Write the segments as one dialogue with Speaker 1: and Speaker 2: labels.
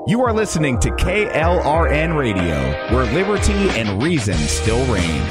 Speaker 1: You are listening to KLRN Radio, where liberty and reason still reign.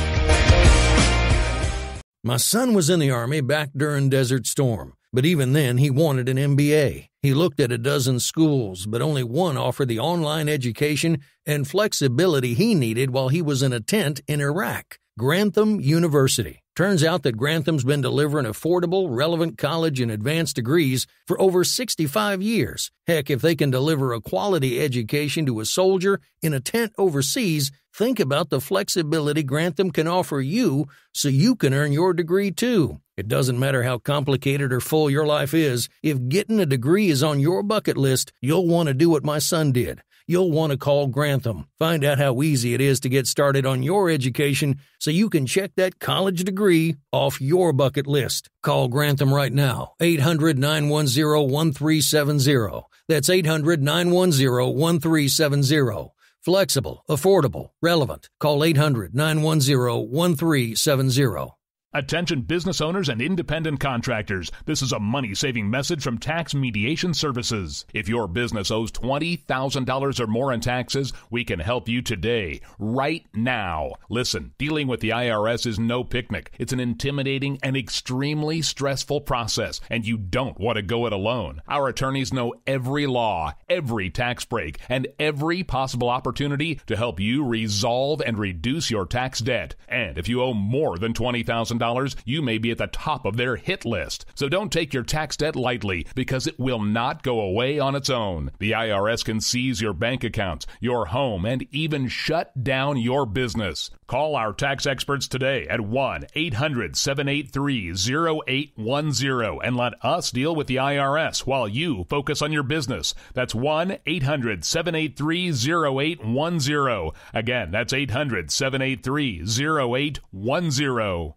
Speaker 2: My son was in the Army back during Desert Storm, but even then he wanted an MBA. He looked at a dozen schools, but only one offered the online education and flexibility he needed while he was in a tent in Iraq. Grantham University. Turns out that Grantham's been delivering affordable, relevant college and advanced degrees for over 65 years. Heck, if they can deliver a quality education to a soldier in a tent overseas, think about the flexibility Grantham can offer you so you can earn your degree too. It doesn't matter how complicated or full your life is. If getting a degree is on your bucket list, you'll want to do what my son did. You'll want to call Grantham. Find out how easy it is to get started on your education so you can check that college degree off your bucket list. Call Grantham right now, 800-910-1370. That's 800-910-1370. Flexible, affordable, relevant. Call 800-910-1370.
Speaker 3: Attention business owners and independent contractors. This is a money-saving message from Tax Mediation Services. If your business owes $20,000 or more in taxes, we can help you today, right now. Listen, dealing with the IRS is no picnic. It's an intimidating and extremely stressful process, and you don't want to go it alone. Our attorneys know every law, every tax break, and every possible opportunity to help you resolve and reduce your tax debt. And if you owe more than $20,000, you may be at the top of their hit list. So don't take your tax debt lightly, because it will not go away on its own. The IRS can seize your bank accounts, your home, and even shut down your business. Call our tax experts today at 1-800-783-0810 and let us deal with the IRS while you focus on your business. That's 1-800-783-0810. Again, that's 800-783-0810.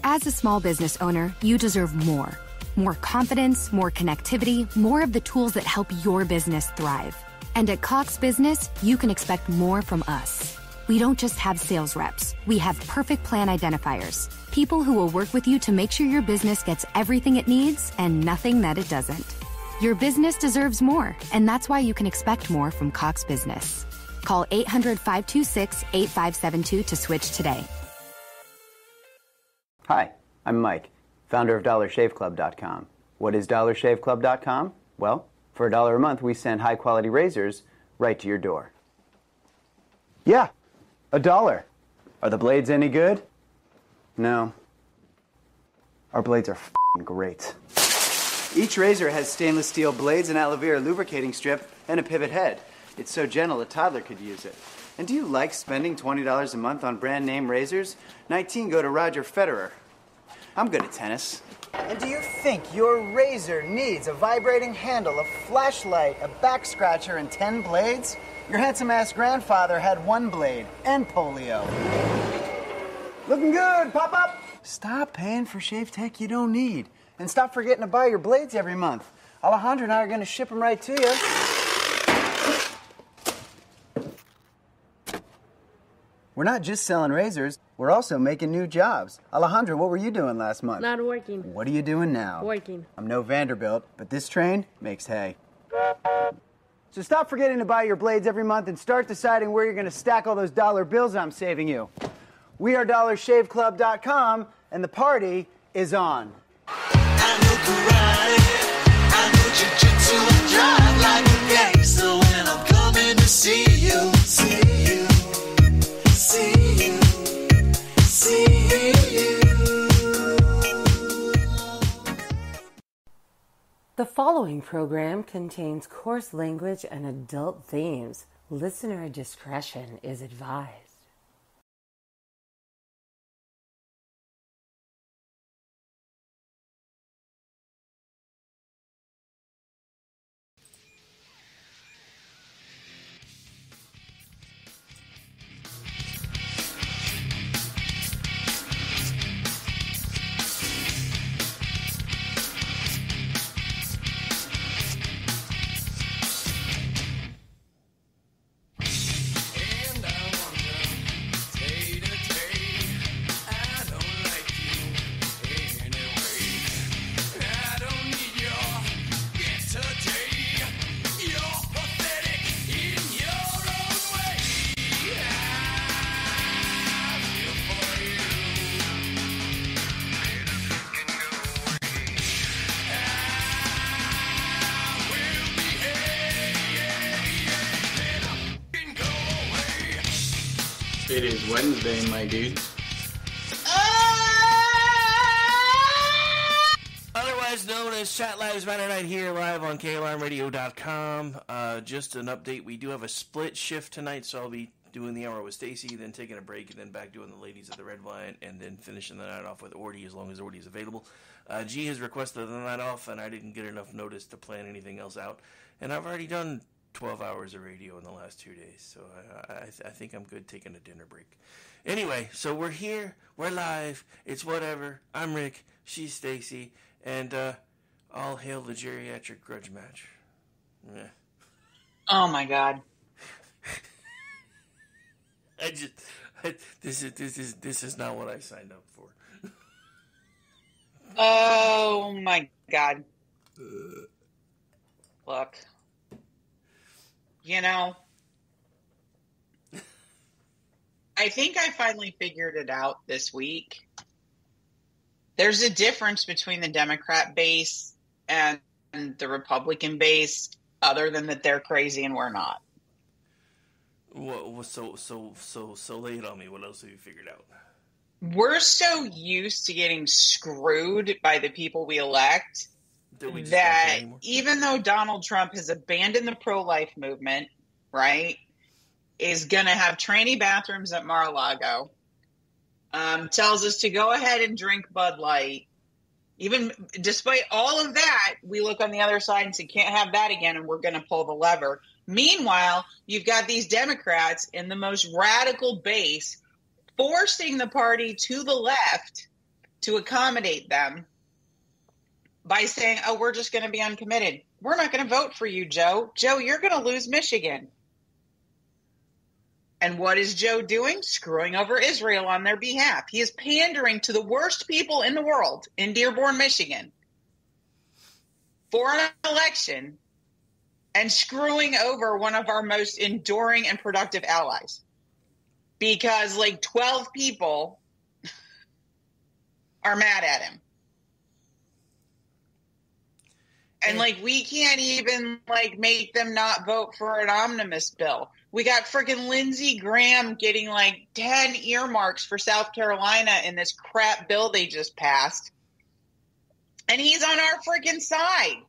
Speaker 4: As a small business owner, you deserve more. More confidence, more connectivity, more of the tools that help your business thrive. And at Cox Business, you can expect more from us. We don't just have sales reps. We have perfect plan identifiers. People who will work with you to make sure your business gets everything it needs and nothing that it doesn't. Your business deserves more, and that's why you can expect more from Cox Business. Call 800-526-8572 to switch today.
Speaker 5: Hi, I'm Mike, founder of DollarShaveClub.com. What is DollarShaveClub.com? Well, for $1 a month, we send high-quality razors right to your door. Yeah, $1. Are the blades any good? No. Our blades are f***ing great. Each razor has stainless steel blades, an aloe vera lubricating strip, and a pivot head. It's so gentle a toddler could use it. And do you like spending $20 a month on brand name razors? 19 go to Roger Federer. I'm good at tennis. And do you think your razor needs a vibrating handle, a flashlight, a back scratcher, and 10 blades? Your handsome-ass grandfather had 1 blade and polio. Looking good, pop up! Stop paying for shave tech you don't need. And stop forgetting to buy your blades every month. Alejandro and I are going to ship them right to you. We're not just selling razors, we're also making new jobs. Alejandro, what were you doing last month?
Speaker 6: Not working.
Speaker 5: What are you doing now?
Speaker 6: Working.
Speaker 5: I'm no Vanderbilt, but this train makes hay. So stop forgetting to buy your blades every month and start deciding where you're going to stack all those dollar bills I'm saving you. We are DollarShaveClub.com, and the party is on.
Speaker 7: I know karate, I know jiu-jitsu, and drive like a gangster when I'm coming to see you, see you.
Speaker 8: The following program contains coarse language and adult themes. Listener discretion is advised.
Speaker 7: And I wonder
Speaker 6: It is Wednesday, my dude.
Speaker 9: Otherwise known as Chat Lives Matter Night here live on KLRMradio.com. Just an update, we do have a split shift tonight, so I'll be doing the hour with Stacy, then taking a break, and then back doing the ladies at the Red Vine, and then finishing the night off with Orty as long as Orty is available. G has requested the night off, and I didn't get enough notice to plan anything else out. And I've already done 12 hours of radio in the last 2 days, so I think I'm good taking a dinner break. Anyway, so we're here, we're live, it's whatever. I'm Rick, she's Stacy, and all hail the geriatric grudge match. Yeah.
Speaker 10: Oh my God.
Speaker 9: This is not what I signed up for.
Speaker 10: Oh my God. Look. You know, I think I finally figured it out this week. There's a difference between the Democrat base and the Republican base, other than that they're crazy and we're not.
Speaker 9: Well, so lay it on me. What else have you figured out?
Speaker 10: We're so used to getting screwed by the people we elect that even though Donald Trump has abandoned the pro-life movement, right, is going to have tranny bathrooms at Mar-a-Lago, tells us to go ahead and drink Bud Light. Even despite all of that, we look on the other side and say, can't have that again, and we're going to pull the lever. Meanwhile, you've got these Democrats in the most radical base forcing the party to the left to accommodate them by saying, oh, we're just going to be uncommitted. We're not going to vote for you, Joe. Joe, you're going to lose Michigan. And what is Joe doing? Screwing over Israel on their behalf. He is pandering to the worst people in the world in Dearborn, Michigan for an election and screwing over one of our most enduring and productive allies. Because like 12 people are mad at him. And like we can't even like make them not vote for an omnibus bill. We got freaking Lindsey Graham getting like 10 earmarks for South Carolina in this crap bill they just passed. And he's on our freaking side,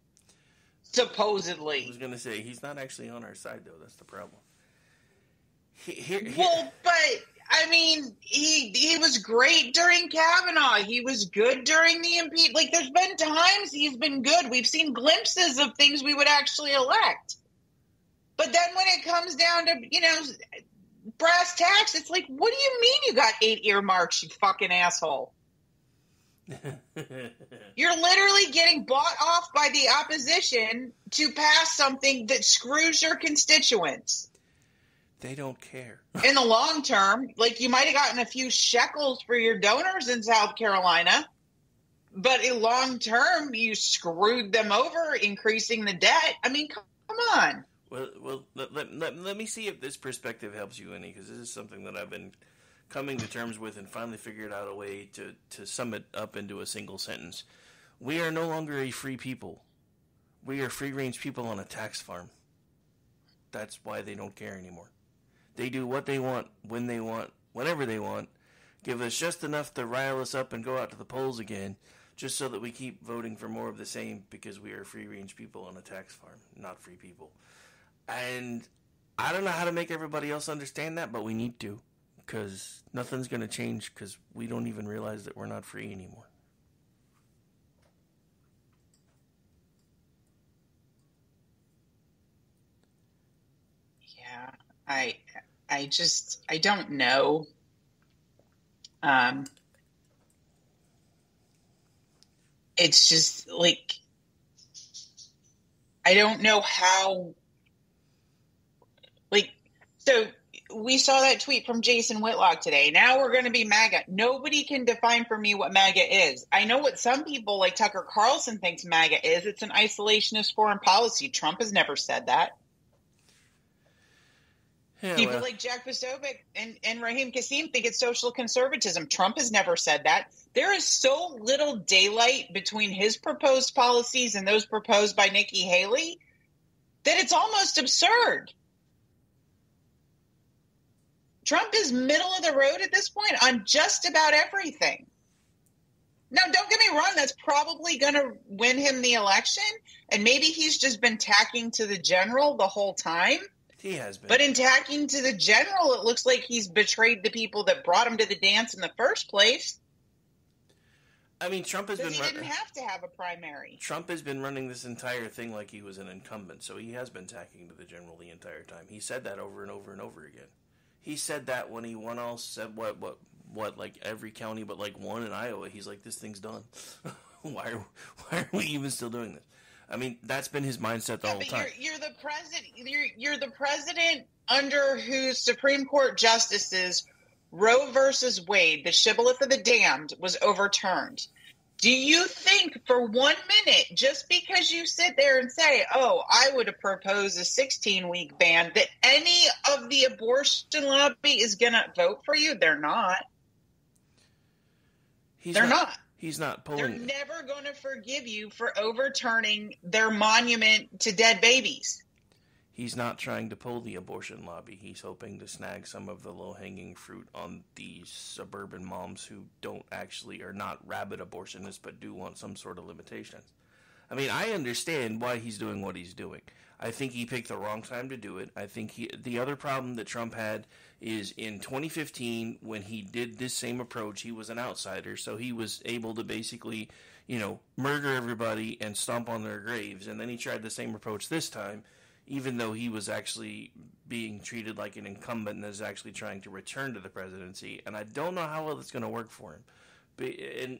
Speaker 10: supposedly.
Speaker 9: I was going to say, he's not actually on our side, though. That's the problem.
Speaker 10: Well, but, I mean, he was great during Kavanaugh. He was good during the impeachment. Like, there's been times he's been good. We've seen glimpses of things we would actually elect. But then when it comes down to, you know, brass tacks, it's like, what do you mean you got 8 earmarks, you fucking asshole? You're literally getting bought off by the opposition to pass something that screws your constituents.
Speaker 9: They don't care.
Speaker 10: In the long term, like you might have gotten a few shekels for your donors in South Carolina, but in long term, you screwed them over, increasing the debt. I mean, come on.
Speaker 9: Well, let me see if this perspective helps you any, because this is something that I've been coming to terms with and finally figured out a way to sum it up into a single sentence. We are no longer a free people. We are free-range people on a tax farm. That's why they don't care anymore. They do what they want, when they want, whenever they want, give us just enough to rile us up and go out to the polls again, just so that we keep voting for more of the same, because we are free-range people on a tax farm, not free people. And I don't know how to make everybody else understand that, but we need to, because nothing's going to change, because we don't even realize that we're not free anymore.
Speaker 10: Yeah, I don't know. It's just like, I don't know how, like, so we saw that tweet from Jason Whitlock today. Now we're going to be MAGA. Nobody can define for me what MAGA is. I know what some people like Tucker Carlson thinks MAGA is. It's an isolationist foreign policy. Trump has never said that. Yeah, people like Jack Posobiec and Raheem Kassem think it's social conservatism. Trump has never said that. There is so little daylight between his proposed policies and those proposed by Nikki Haley that it's almost absurd. Trump is middle of the road at this point on just about everything. Now, don't get me wrong, that's probably going to win him the election, and maybe he's just been tacking to the general the whole time.
Speaker 9: He has been.
Speaker 10: But in tacking to the general, it looks like he's betrayed the people that brought him to the dance in the first place.
Speaker 9: I mean, Trump has been...
Speaker 10: He didn't have to have a primary.
Speaker 9: Trump has been running this entire thing like he was an incumbent, so he has been tacking to the general the entire time. He said that over and over and over again. He said that when he won all, said what, like every county but like one in Iowa. He's like, this thing's done. Why are we even still doing this? I mean, that's been his mindset the whole time.
Speaker 10: You're the president. You're the president under whose Supreme Court justices Roe versus Wade, the shibboleth of the damned, was overturned. Do you think for 1 minute, just because you sit there and say, oh, I would have proposed a 16-week ban, that any of the abortion lobby is going to vote for you? They're not. They're not.
Speaker 9: He's not pulling.
Speaker 10: They're never going to forgive you for overturning their monument to dead babies.
Speaker 9: He's not trying to pull the abortion lobby. He's hoping to snag some of the low-hanging fruit on these suburban moms who don't actually are not rabid abortionists but do want some sort of limitations. I mean, I understand why he's doing what he's doing. I think he picked the wrong time to do it. I think the other problem that Trump had is in 2015 when he did this same approach, he was an outsider, so he was able to basically, murder everybody and stomp on their graves. And then he tried the same approach this time, even though he was actually being treated like an incumbent and is actually trying to return to the presidency. And I don't know how well it's going to work for him.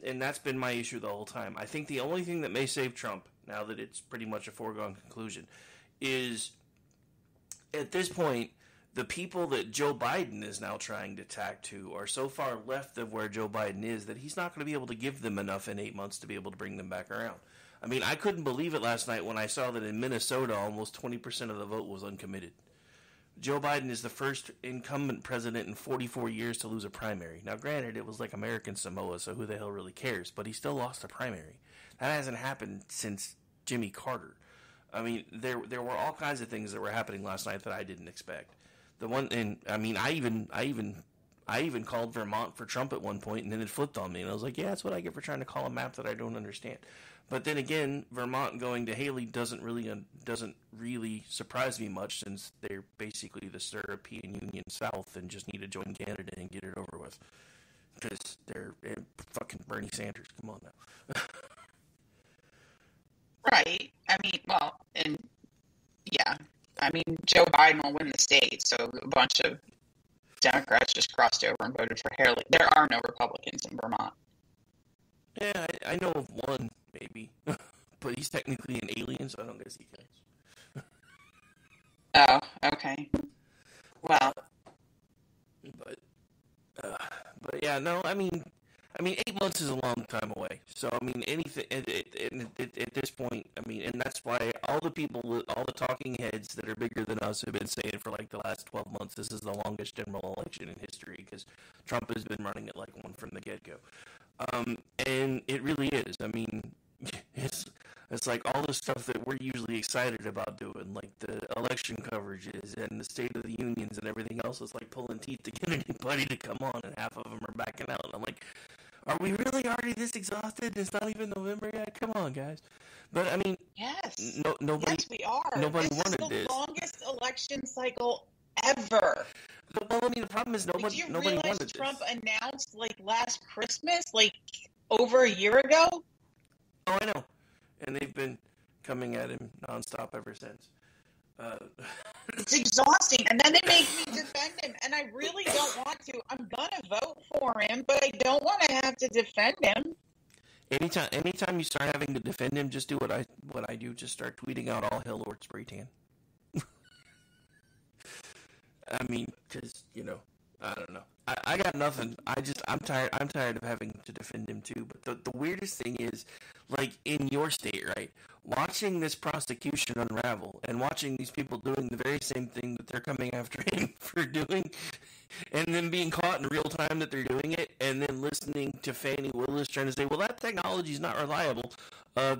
Speaker 9: And that's been my issue the whole time. I think the only thing that may save Trump, now that it's pretty much a foregone conclusion, is at this point, the people that Joe Biden is now trying to tack to are so far left of where Joe Biden is that he's not going to be able to give them enough in 8 months to be able to bring them back around. I mean, I couldn't believe it last night when I saw that in Minnesota, almost 20% of the vote was uncommitted. Joe Biden is the first incumbent president in 44 years to lose a primary. Now, granted, it was like American Samoa, so who the hell really cares? But he still lost a primary. That hasn't happened since Jimmy Carter. I mean, there were all kinds of things that were happening last night that I didn't expect. I even called Vermont for Trump at one point, and then it flipped on me, and I was like, yeah, that's what I get for trying to call a map that I don't understand. But then again, Vermont going to Haley doesn't really surprise me much, since they're basically the European Union South and just need to join Canada and get it over with. Because they're fucking Bernie Sanders. Come on now.
Speaker 10: Right. I mean, Joe Biden will win the state, so a bunch of Democrats just crossed over and voted for Haley. There are no Republicans in Vermont.
Speaker 9: Yeah, I know of one, maybe. But he's technically an alien, so I don't guess he counts.
Speaker 10: Oh, okay. Well.
Speaker 9: But yeah, no, I mean, 8 months is a long time away. So, I mean, anything, at this point, I mean, and that's why all the talking heads that are bigger than us have been saying for like the last 12 months, this is the longest general election in history, because Trump has been running it like one from the get-go. And it really is. I mean, it's like all the stuff that we're usually excited about doing, like the election coverages and the State of the Unions and everything else. It's like pulling teeth to get anybody to come on, and half of them are backing out. And I'm like, are we really already this exhausted? It's not even November yet? Come on, guys. But I mean,
Speaker 10: yes,
Speaker 9: nobody.
Speaker 10: Yes, we are.
Speaker 9: Nobody
Speaker 10: this
Speaker 9: wanted
Speaker 10: is the
Speaker 9: this.
Speaker 10: Longest election cycle ever.
Speaker 9: Well, I mean, the problem is nobody wanted this.
Speaker 10: Trump announced like last Christmas, like over a year ago?
Speaker 9: Oh, I know. And they've been coming at him nonstop ever since.
Speaker 10: It's exhausting. And then they make me defend him. And I really don't want to. I'm going to vote for him, but I don't want to have to defend him.
Speaker 9: Anytime you start having to defend him, just do what I do. Just start tweeting out all hell Lord Spraytan. I mean, because, I don't know. I got nothing. I'm tired of having to defend him too. But the weirdest thing is, like, in your state, right? Watching this prosecution unravel and watching these people doing the very same thing that they're coming after him for doing, and then being caught in real time that they're doing it, and then listening to Fani Willis trying to say, well, that technology is not reliable.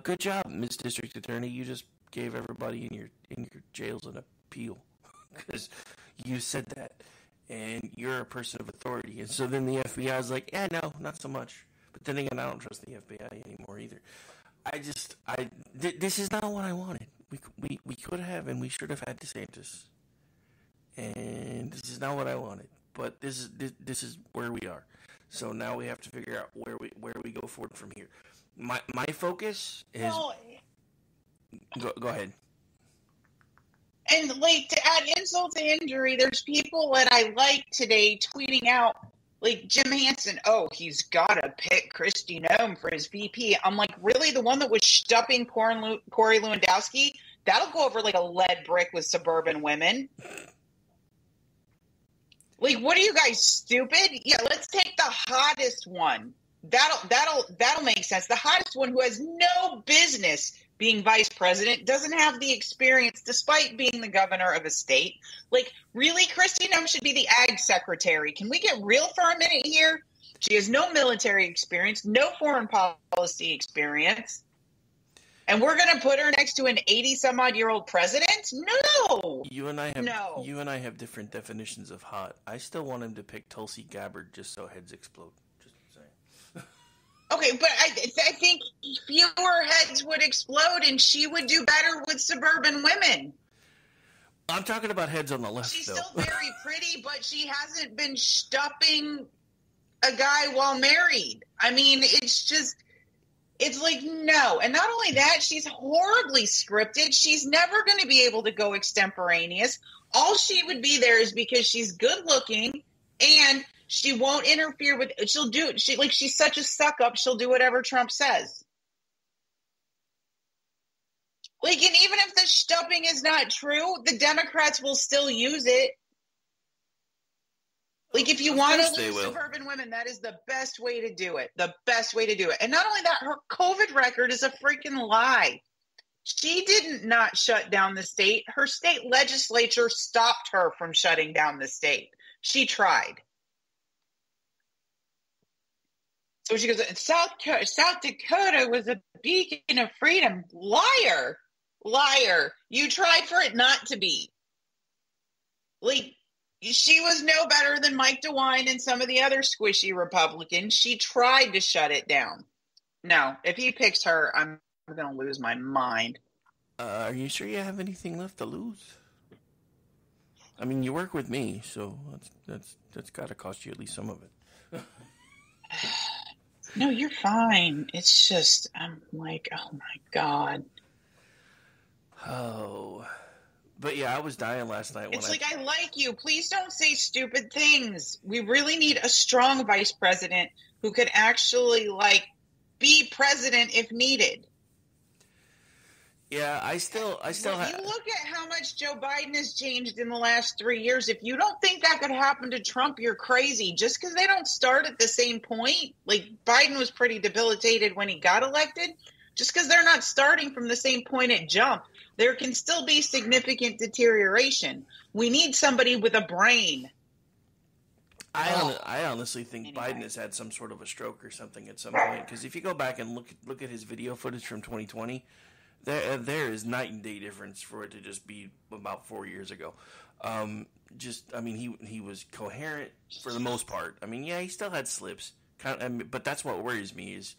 Speaker 9: Good job, Ms. District Attorney. You just gave everybody in your jails an appeal because you said that. and you're a person of authority. And so then the FBI is like, yeah, no, not so much. But then again, I don't trust the FBI anymore either. This is not what I wanted. We could have and we should have had DeSantis. And this is not what I wanted. But this is where we are. So now we have to figure out where we go forward from here. My focus is... Well, go ahead.
Speaker 10: And, like, to add insult to injury, there's people that I like today tweeting out, like, Jim Hansen, he's got to pick Kristi Noem for his VP. I'm like, really? The one that was stuffing Corey Lewandowski? That'll go over like a lead brick with suburban women. Like, what are you guys, stupid? Yeah, let's take the hottest one. That'll make sense. The hottest one who has no business being vice president, doesn't have the experience despite being the governor of a state. Like, really, Kristi Noem should be the ag secretary. Can we get real for a minute here? She has no military experience, no foreign policy experience. And we're going to put her next to an 80-some-odd-year-old president? No!
Speaker 9: You and I have different definitions of hot. I still want him to pick Tulsi Gabbard just so heads explode. Just saying.
Speaker 10: Okay, but I think fewer heads would explode, and she would do better with suburban women.
Speaker 9: I'm talking about heads on the left,
Speaker 10: She's
Speaker 9: though.
Speaker 10: Still very pretty, but she hasn't been stuffing a guy while married. I mean, it's like, no. And not only that, she's horribly scripted. She's never going to be able to go extemporaneous. All she would be there is because she's good looking and she won't interfere with, she's such a suck up, she'll do whatever Trump says. Like, and even if the stuffing is not true, the Democrats will still use it. Like, if you want to lose suburban women, that is the best way to do it. The best way to do it. And not only that, her COVID record is a freaking lie. She didn't not shut down the state. Her state legislature stopped her from shutting down the state. She tried. So she goes, South Dakota was a beacon of freedom. Liar. Liar. You tried for it not to be. Like, she was no better than Mike DeWine and some of the other squishy Republicans. She tried to shut it down. No, if he picks her, I'm going to lose my mind.
Speaker 9: Are you sure you have anything left to lose? I mean, you work with me, so that's got to cost you at least some of it.
Speaker 10: No, you're fine. It's just, I'm like, oh my God.
Speaker 9: Oh. But yeah, I was dying last night.
Speaker 10: It's I like you. Please don't say stupid things. We really need a strong vice president who could actually, be president if needed.
Speaker 9: Yeah, I still
Speaker 10: You look at how much Joe Biden has changed in the last 3 years. If you don't think that could happen to Trump, you're crazy. Just because they don't start at the same point, like Biden was pretty debilitated when he got elected, just because they're not starting from the same point at jump, there can still be significant deterioration. We need somebody with a brain.
Speaker 9: I honestly think Biden has had some sort of a stroke or something at some point. Because if you go back and look at his video footage from 2020, there is night and day difference for it to just be about 4 years ago. He was coherent for the most part. I mean, yeah, he still had slips, but that's what worries me is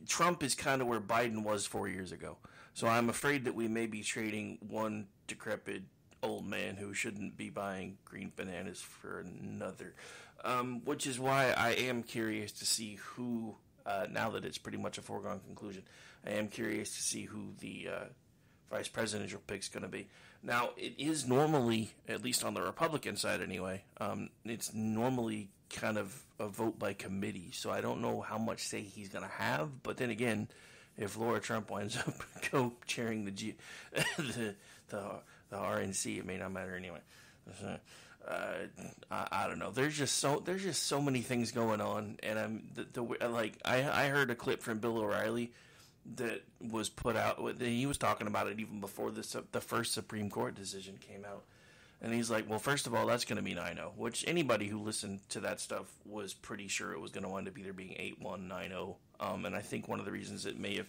Speaker 9: Trump is kind of where Biden was 4 years ago. So I'm afraid that we may be trading one decrepit old man who shouldn't be buying green bananas for another, which is why I am curious to see who, now that it's pretty much a foregone conclusion, I am curious to see who the vice presidential pick's going to be. Now, it is normally, at least on the Republican side anyway, it's normally kind of a vote by committee, so I don't know how much say he's going to have, but then again, if Laura Trump winds up co-chairing the RNC, it may not matter anyway. I don't know. There's just so many things going on, and I heard a clip from Bill O'Reilly that was put out. He was talking about it even before the first Supreme Court decision came out, and he's like, "Well, first of all, that's going to mean 9-0," which anybody who listened to that stuff was pretty sure it was going to wind up either being 8-1, 9-0. And I think one of the reasons it may have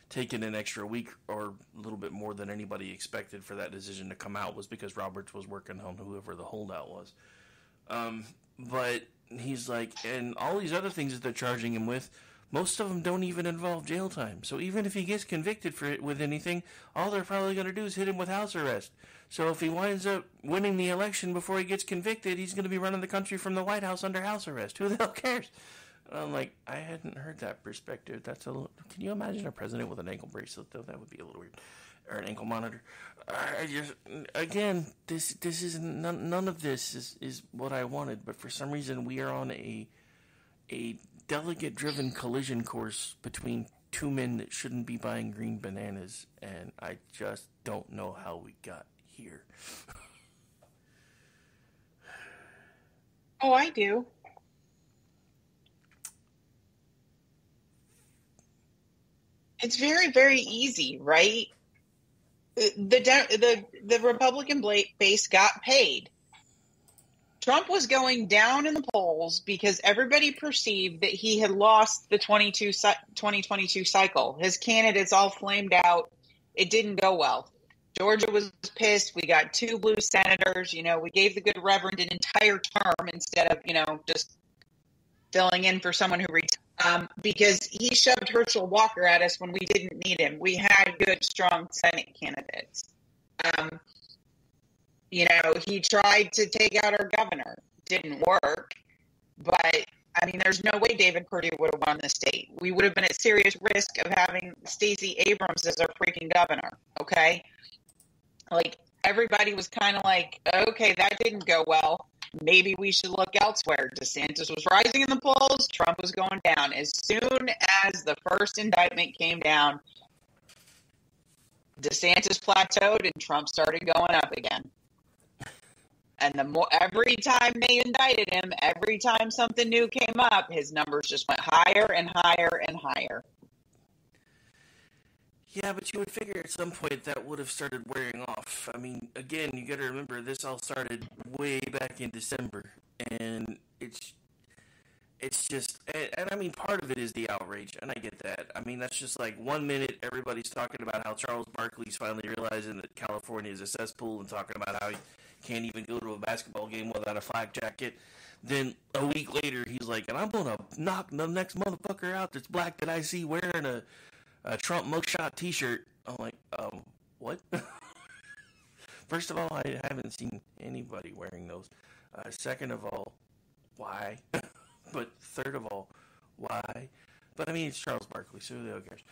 Speaker 9: taken an extra week or a little bit more than anybody expected for that decision to come out was because Roberts was working on whoever the holdout was. But he's like, and all these other things that they're charging him with, most of them don't even involve jail time. So even if he gets convicted for it with anything, all they're probably going to do is hit him with house arrest. So if he winds up winning the election before he gets convicted, he's going to be running the country from the White House under house arrest. Who the hell cares? And I'm like, I hadn't heard that perspective. That's a little. Can you imagine a president with an ankle bracelet, though? That would be a little weird. Or an ankle monitor. I just, again, this is none of this is what I wanted. But for some reason, we are on a delegate-driven collision course between two men that shouldn't be buying green bananas, and I just don't know how we got here.
Speaker 10: Oh, I do. It's very, very easy, right? The Republican base got paid. Trump was going down in the polls because everybody perceived that he had lost the 2022 cycle. His candidates all flamed out. It didn't go well. Georgia was pissed. We got 2 blue senators. You know, we gave the good Reverend an entire term instead of, just filling in for someone who retired. Because he shoved Herschel Walker at us when we didn't need him. We had good, strong Senate candidates. He tried to take out our governor. Didn't work. But, there's no way David Perdue would have won the state. We would have been at serious risk of having Stacey Abrams as our freaking governor, okay? Like, everybody was kind of like, okay, that didn't go well. Maybe we should look elsewhere. DeSantis was rising in the polls. Trump was going down. As soon as the first indictment came down, DeSantis plateaued and Trump started going up again. And every time they indicted him, every time something new came up, his numbers just went higher and higher and higher.
Speaker 9: Yeah, but you would figure at some point that would have started wearing off. Again, you got to remember this all started way back in December, and it's just, and part of it is the outrage, and I get that. That's just like 1 minute everybody's talking about how Charles Barkley's finally realizing that California is a cesspool and talking about how he can't even go to a basketball game without a flak jacket. Then a week later, he's like, and I'm going to knock the next motherfucker out that's black that I see wearing a Trump mugshot t-shirt. I'm like, what? First of all, I haven't seen anybody wearing those. Second of all, why? But third of all, why? But it's Charles Barkley, so who cares?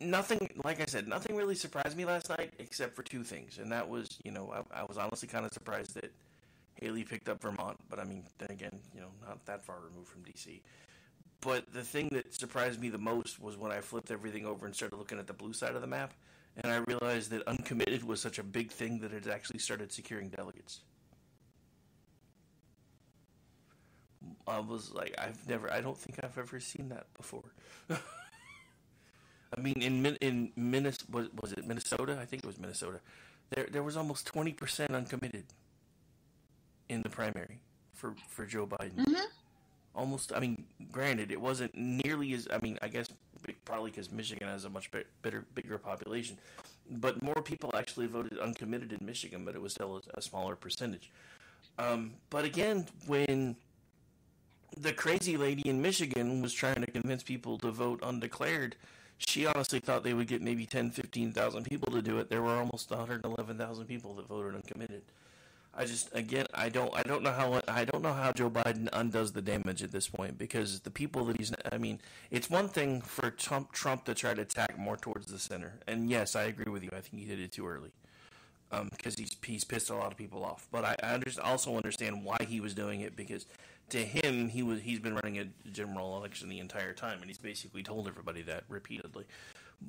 Speaker 9: Nothing, like I said, nothing really surprised me last night except for 2 things. And that was, I was honestly kind of surprised that Haley picked up Vermont. But then again, not that far removed from D.C. But the thing that surprised me the most was when I flipped everything over and started looking at the blue side of the map. And I realized that uncommitted was such a big thing that it actually started securing delegates. I was like, I don't think I've ever seen that before. In Minnesota, was it Minnesota? I think it was Minnesota. There was almost 20% uncommitted in the primary for Joe Biden. Mm-hmm. Almost, granted, it wasn't nearly as, I guess probably because Michigan has a much bigger population, but more people actually voted uncommitted in Michigan, but it was still a smaller percentage. But again, when the crazy lady in Michigan was trying to convince people to vote undeclared, she honestly thought they would get maybe 10, 15,000 people to do it. There were almost 111,000 people that voted uncommitted. I don't know how Joe Biden undoes the damage at this point, because the people that it's one thing for Trump to try to tack more towards the center. And yes, I agree with you. I think he did it too early. Because he's pissed a lot of people off. But I also understand why he was doing it, because to him, he's been running a general election the entire time, and he's basically told everybody that repeatedly.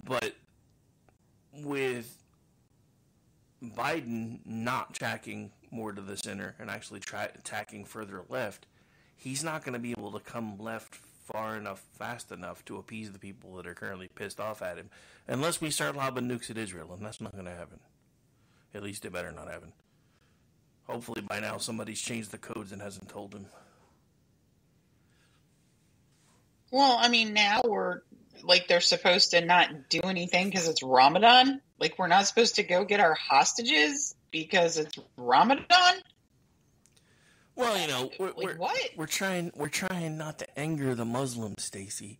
Speaker 9: But with Biden not tracking more to the center and actually tacking further left, he's not going to be able to come left far enough, fast enough to appease the people that are currently pissed off at him, unless we start lobbing nukes at Israel, and that's not going to happen. At least it better not happen. Hopefully by now somebody's changed the codes and hasn't told him.
Speaker 10: Well, now like they're supposed to not do anything because it's Ramadan? Like we're not supposed to go get our hostages because it's Ramadan?
Speaker 9: Well, you know,
Speaker 10: what?
Speaker 9: We're trying not to anger the Muslims, Stacy.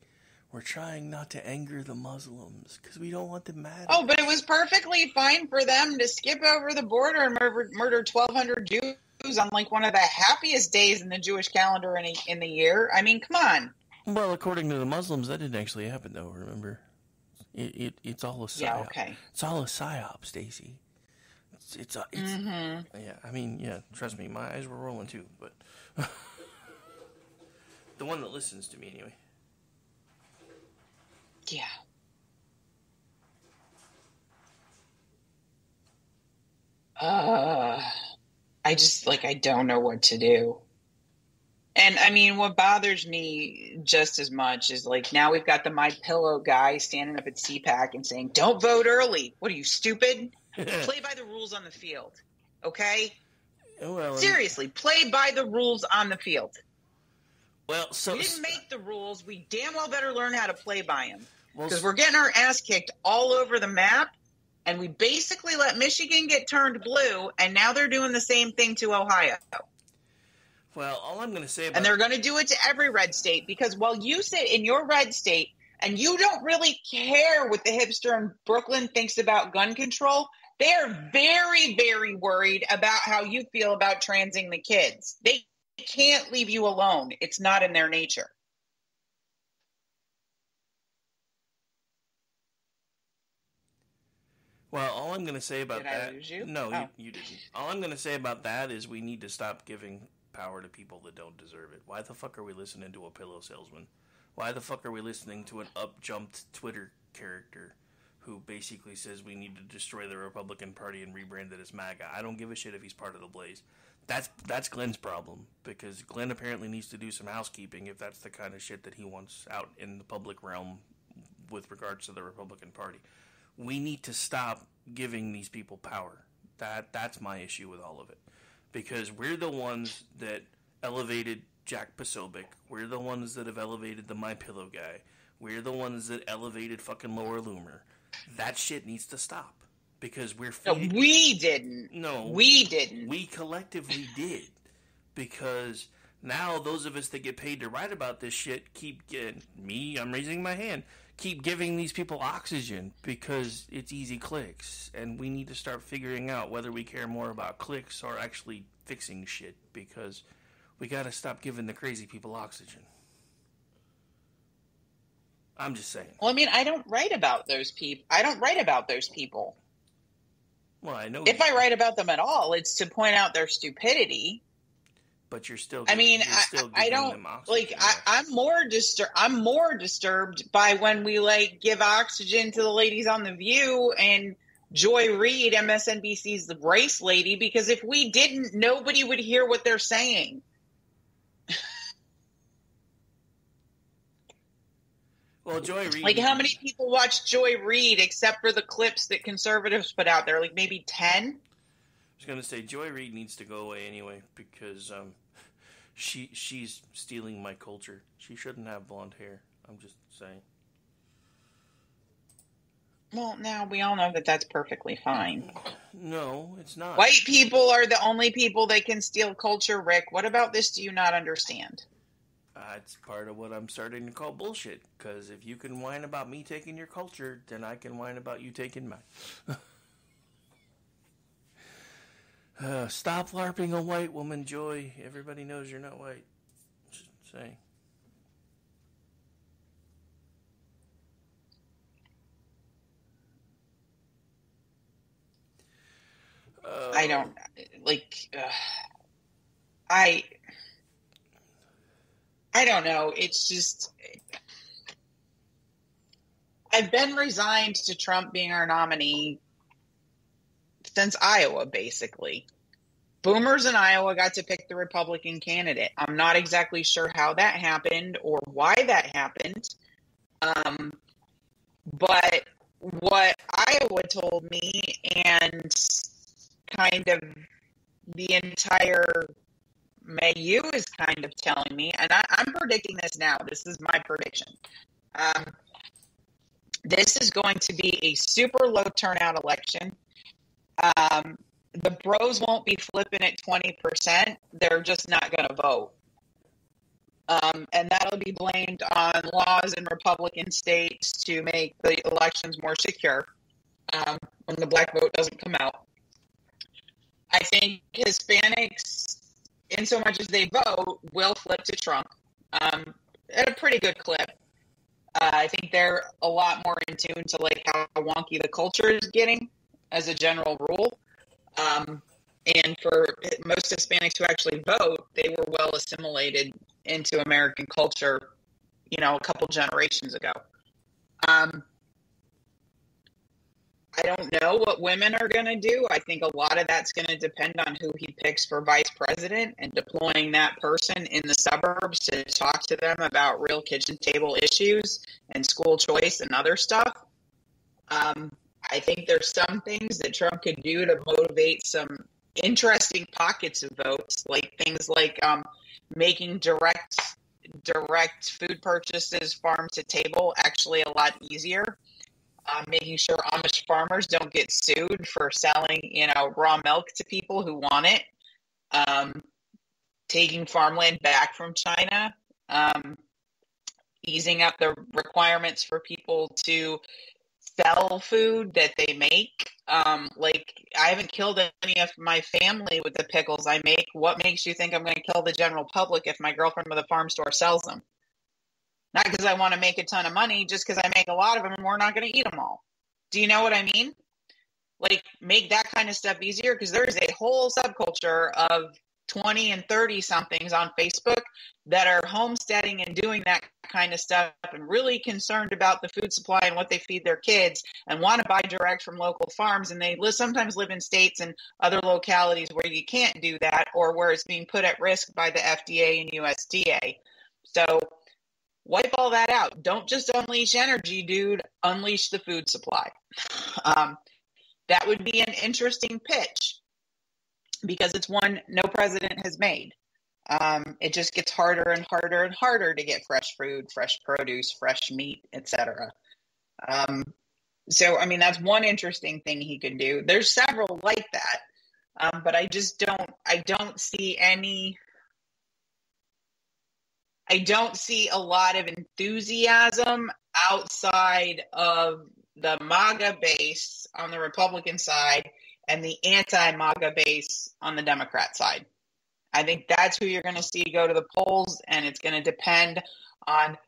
Speaker 9: We're trying not to anger the Muslims because we don't want them mad.
Speaker 10: Oh, but it was perfectly fine for them to skip over the border and murder 1,200 Jews on like one of the happiest days in the Jewish calendar in the year. I mean, come on.
Speaker 9: Well, according to the Muslims, that didn't actually happen, though. Remember, it's all a psyop.
Speaker 10: Yeah, okay.
Speaker 9: It's all a psyop, Stacy. It's yeah. I mean, yeah. Trust me, my eyes were rolling too, but the one that listens to me anyway.
Speaker 10: Yeah. I just I don't know what to do. And I mean, what bothers me just as much is now we've got the MyPillow guy standing up at CPAC and saying, "Don't vote early." What are you, stupid? Play by the rules on the field, okay?
Speaker 9: Well,
Speaker 10: seriously, play by the rules on the field.
Speaker 9: Well,
Speaker 10: we didn't make the rules. We damn well better learn how to play by them because we're getting our ass kicked all over the map. And we basically let Michigan get turned blue, and now they're doing the same thing to Ohio.
Speaker 9: Well, all I'm going to say about...
Speaker 10: And they're going to do it to every red state, because while you sit in your red state and you don't really care what the hipster in Brooklyn thinks about gun control, they are very, very worried about how you feel about transing the kids. They can't leave you alone. It's not in their nature.
Speaker 9: Well, all I'm going to say about that...
Speaker 10: Did I lose you?
Speaker 9: No, you didn't. All I'm going to say about that is we need to stop giving power to people that don't deserve it. Why the fuck are we listening to a pillow salesman? Why the fuck are we listening to an up-jumped Twitter character who basically says we need to destroy the Republican Party and rebrand it as MAGA? I don't give a shit if he's part of the Blaze. That's Glenn's problem, because Glenn apparently needs to do some housekeeping if that's the kind of shit that he wants out in the public realm with regards to the Republican Party. We need to stop giving these people power. That's my issue with all of it. Because we're the ones that elevated Jack Posobiec. We're the ones that have elevated the MyPillow guy. We're the ones that elevated fucking Laura Loomer. That shit needs to stop. Because we're feeding...
Speaker 10: No, we didn't.
Speaker 9: No.
Speaker 10: We didn't.
Speaker 9: We collectively did. Because now those of us that get paid to write about this shit keep getting... Me, I'm raising my hand. Keep giving these people oxygen because it's easy clicks. And we need to start figuring out whether we care more about clicks or actually fixing shit, because we got to stop giving the crazy people oxygen. I'm just saying.
Speaker 10: Well, I mean, I don't write about those people.
Speaker 9: Well, I know.
Speaker 10: If I write about them at all, it's to point out their stupidity.
Speaker 9: But you're still.
Speaker 10: I mean, I don't like. I'm more disturbed by when we give oxygen to the ladies on The View and Joy Reid, MSNBC's the race lady, because if we didn't, nobody would hear what they're saying.
Speaker 9: Well, Joy Reid.
Speaker 10: How many people watch Joy Reid except for the clips that conservatives put out there? Maybe 10?
Speaker 9: I was going to say, Joy Reid needs to go away anyway, because she's stealing my culture. She shouldn't have blonde hair. I'm just saying.
Speaker 10: Well, now we all know that that's perfectly fine.
Speaker 9: No, it's not.
Speaker 10: White people are the only people that can steal culture, Rick. What about this do you not understand?
Speaker 9: It's part of what I'm starting to call bullshit, because if you can whine about me taking your culture, then I can whine about you taking mine. Stop LARPing a white woman, Joy. Everybody knows you're not white. Just saying.
Speaker 10: I don't I don't know. It's just I've been resigned to Trump being our nominee since Iowa, basically. Boomers in Iowa got to pick the Republican candidate. I'm not exactly sure how that happened or why that happened. But what Iowa told me, and kind of the entire milieu is kind of telling me, and I'm predicting this now. This is my prediction. This is going to be a super low turnout election. The bros won't be flipping at 20%. They're just not going to vote. And that'll be blamed on laws in Republican states to make the elections more secure when the black vote doesn't come out. I think Hispanics, in so much as they vote, will flip to Trump at a pretty good clip. I think they're a lot more in tune to like how wonky the culture is getting as a general rule. And for most Hispanics who actually vote, they were well assimilated into American culture, a couple generations ago. I don't know what women are going to do. I think a lot of that's going to depend on who he picks for vice president and deploying that person in the suburbs to talk to them about real kitchen table issues and school choice and other stuff. I think there's some things that Trump could do to motivate some interesting pockets of votes, like things like making direct food purchases farm to table actually a lot easier. Making sure Amish farmers don't get sued for selling, raw milk to people who want it. Taking farmland back from China. Easing up the requirements for people to sell food that they make. Like, I haven't killed any of my family with the pickles I make. What makes you think I'm going to kill the general public if my girlfriend with a farm store sells them? Not because I want to make a ton of money, just because I make a lot of them and we're not going to eat them all. Do you know what I mean? Like, make that kind of stuff easier, because there's a whole subculture of 20 and 30 somethings on Facebook that are homesteading and doing that kind of stuff and really concerned about the food supply and what they feed their kids and want to buy direct from local farms. And they sometimes live in states and other localities where you can't do that, or where it's being put at risk by the FDA and USDA. So wipe all that out. Don't just unleash energy, dude. Unleash the food supply. That would be an interesting pitch, because it's one no president has made. It just gets harder and harder and harder to get fresh food, fresh produce, fresh meat, etc. So, I mean, that's one interesting thing he could do. There's several like that, but I don't see a lot of enthusiasm outside of the MAGA base on the Republican side and the anti-MAGA base on the Democrat side. I think that's who you're going to see go to the polls, and it's going to depend on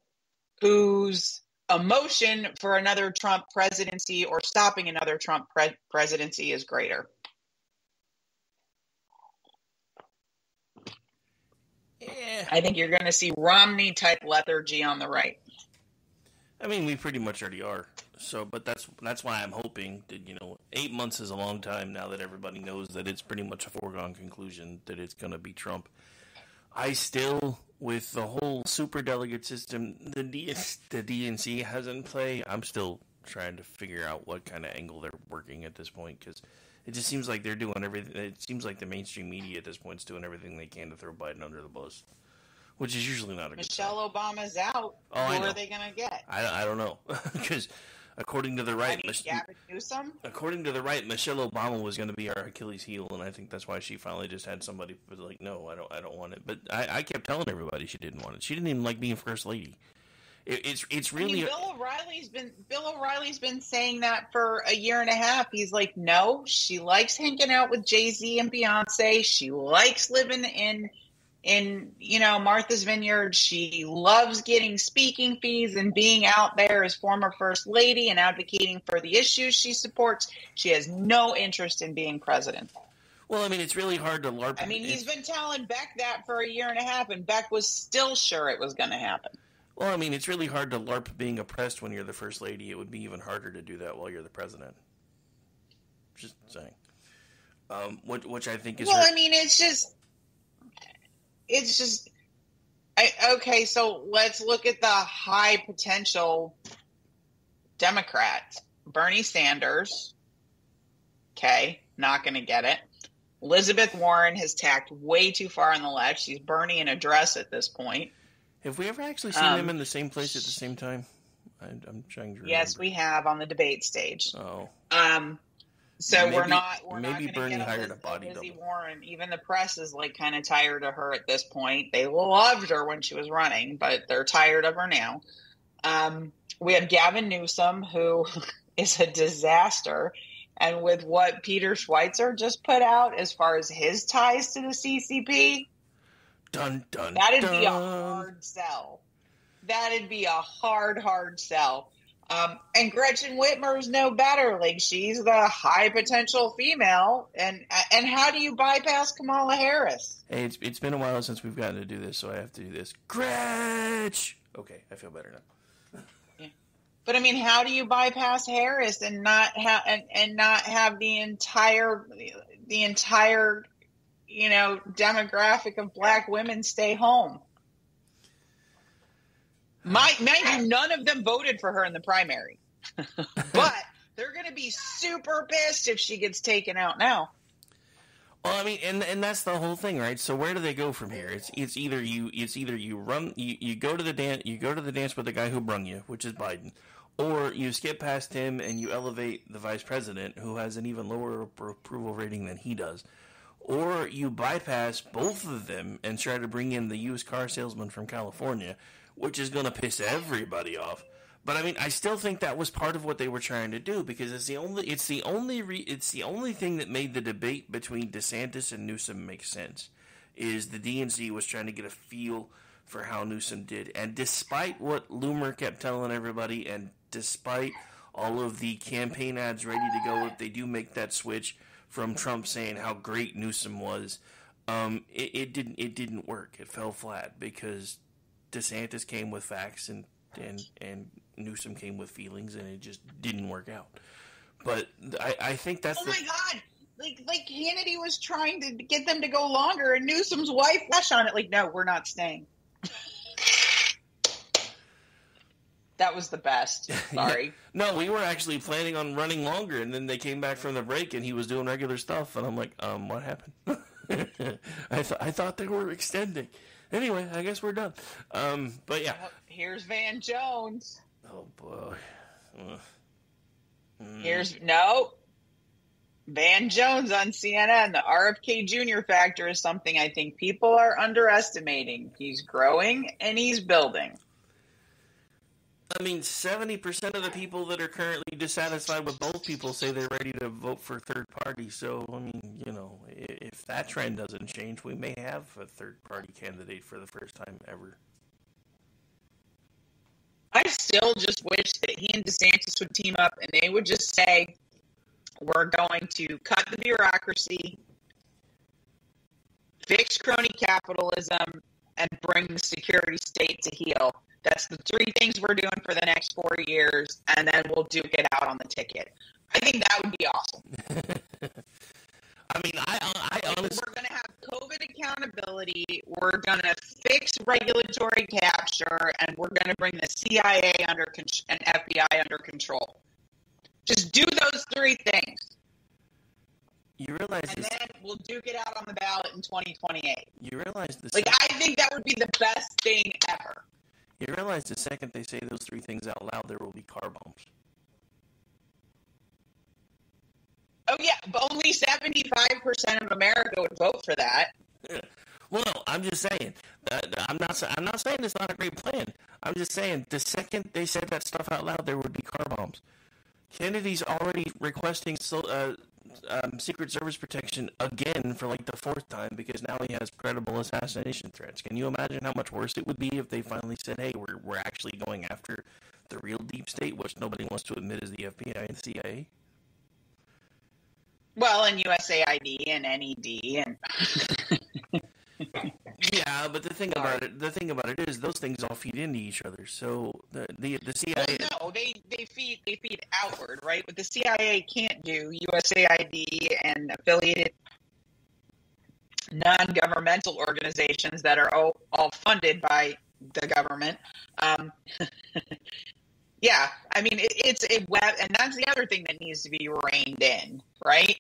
Speaker 10: whose emotion for another Trump presidency or stopping another Trump presidency is greater. Yeah. I think you're going to see Romney-type lethargy on the right.
Speaker 9: I mean, we pretty much already are. So, but that's why I'm hoping that, 8 months is a long time now that everybody knows that it's pretty much a foregone conclusion that it's going to be Trump. I still, with the whole superdelegate system, the DNC has in play, I'm still trying to figure out what kind of angle they're working at this point, because it just seems like they're doing everything. It seems like the mainstream media at this point is doing everything they can to throw Biden under the bus, which is usually not a good thing.
Speaker 10: Michelle Obama's out.
Speaker 9: Oh,
Speaker 10: Who are they going to get?
Speaker 9: I don't know, because according to the right,
Speaker 10: Gavin Newsom?
Speaker 9: According to the right, Michelle Obama was going to be our Achilles heel, and I think that's why she finally just had somebody who was like, no, I don't want it. But I kept telling everybody she didn't want it. She didn't even like being first lady. It's really.
Speaker 10: Bill O'Reilly's been saying that for a year and a half. He's like, no, she likes hanging out with Jay-Z and Beyonce. She likes living in Martha's Vineyard. She loves getting speaking fees and being out there as former first lady and advocating for the issues she supports. She has no interest in being president.
Speaker 9: Well, I mean, it's really hard to LARP.
Speaker 10: I mean, he's been telling Beck that for a year and a half, and Beck was still sure it was going to happen.
Speaker 9: Well, I mean, it's really hard to LARP being oppressed when you're the first lady. It would be even harder to do that while you're the president. Just saying. Which I think is...
Speaker 10: Well, I mean, okay, so let's look at the high potential Democrats. Bernie Sanders, okay, not going to get it. Elizabeth Warren has tacked way too far on the left. She's Bernie in a dress at this point.
Speaker 9: Have we ever actually seen them in the same place at the same time? I'm trying to remember.
Speaker 10: Yes, we have on the debate stage.
Speaker 9: Oh.
Speaker 10: So
Speaker 9: Maybe-
Speaker 10: we're not
Speaker 9: maybe
Speaker 10: going to
Speaker 9: Bernie
Speaker 10: get
Speaker 9: hired a
Speaker 10: Elizabeth
Speaker 9: body
Speaker 10: Lizzie
Speaker 9: double.
Speaker 10: Warren. Even the press is like kind of tired of her at this point. They loved her when she was running, but they're tired of her now. We have Gavin Newsom, who is a disaster. And with what Peter Schweitzer just put out as far as his ties to the CCP,
Speaker 9: Dun, dun,
Speaker 10: that'd
Speaker 9: dun.
Speaker 10: be a hard sell. That'd be a hard sell. And Gretchen Whitmer is no better. Like, she's the high potential female. And how do you bypass Kamala Harris?
Speaker 9: Hey, it's been a while since we've gotten to do this, so I have to do this. Gretch! Okay, I feel better now.
Speaker 10: Yeah. But I mean, how do you bypass Harris and not have the entire demographic of black women stay home? Mind you, none of them voted for her in the primary. But they're going to be super pissed if she gets taken out now.
Speaker 9: Well, I mean, and that's the whole thing, right? So where do they go from here? It's either you go to the dance with the guy who brung you, which is Biden, or you skip past him and you elevate the vice president, who has an even lower approval rating than he does, or you bypass both of them and try to bring in the used car salesman from California, which is going to piss everybody off. But I mean, I still think that was part of what they were trying to do, because it's the only thing that made the debate between DeSantis and Newsom make sense. Is the DNC was trying to get a feel for how Newsom did, and despite what Loomer kept telling everybody, and despite all of the campaign ads ready to go if they do make that switch from Trump saying how great Newsom was, it didn't work. It fell flat because DeSantis came with facts and Newsom came with feelings, and it just didn't work out. But I think that's
Speaker 10: my God. Like Hannity was trying to get them to go longer, and Newsom's wife flashed on it like, no, we're not staying. That was the best. Sorry.
Speaker 9: No, we were actually planning on running longer, and then they came back from the break, and he was doing regular stuff, and I'm like, what happened? I thought they were extending. Anyway, I guess we're done. But yeah.
Speaker 10: Here's Van Jones.
Speaker 9: Oh, boy.
Speaker 10: Van Jones on CNN. The RFK Jr. factor is something I think people are underestimating. He's growing and he's building.
Speaker 9: I mean, 70% of the people that are currently dissatisfied with both people say they're ready to vote for third party. So, I mean, if that trend doesn't change, we may have a third party candidate for the first time ever.
Speaker 10: I still just wish that he and DeSantis would team up and they would just say, we're going to cut the bureaucracy, fix crony capitalism, and bring the security state to heel. That's the three things we're doing for the next 4 years, and then we'll duke it out on the ticket. I think that would be awesome.
Speaker 9: I mean, I honestly...
Speaker 10: We're going to have COVID accountability, we're going to fix regulatory capture, and we're going to bring the CIA and FBI under control. Just do those three things.
Speaker 9: You realize
Speaker 10: and then we'll duke it out on the ballot in 2028.
Speaker 9: You realize this?
Speaker 10: Like, I think that would be the best thing ever.
Speaker 9: You realize the second they say those three things out loud, there will be car bombs.
Speaker 10: Oh yeah, but only 75% of America would vote for that.
Speaker 9: Well, no, I'm just saying. I'm not saying it's not a great plan. I'm just saying the second they said that stuff out loud, there would be car bombs. Kennedy's already requesting Secret Service protection again for like the fourth time because now he has credible assassination threats. Can you imagine how much worse it would be if they finally said, "Hey, we're actually going after the real deep state," which nobody wants to admit is the FBI and CIA?
Speaker 10: Well, and USAID and NED and
Speaker 9: yeah, but the thing about it is those things all feed into each other. So the CIA.
Speaker 10: Well, no, they feed outward, right? What the CIA can't do, USAID and affiliated non-governmental organizations that are all funded by the government. Yeah, I mean it's a web, and that's the other thing that needs to be reined in, right?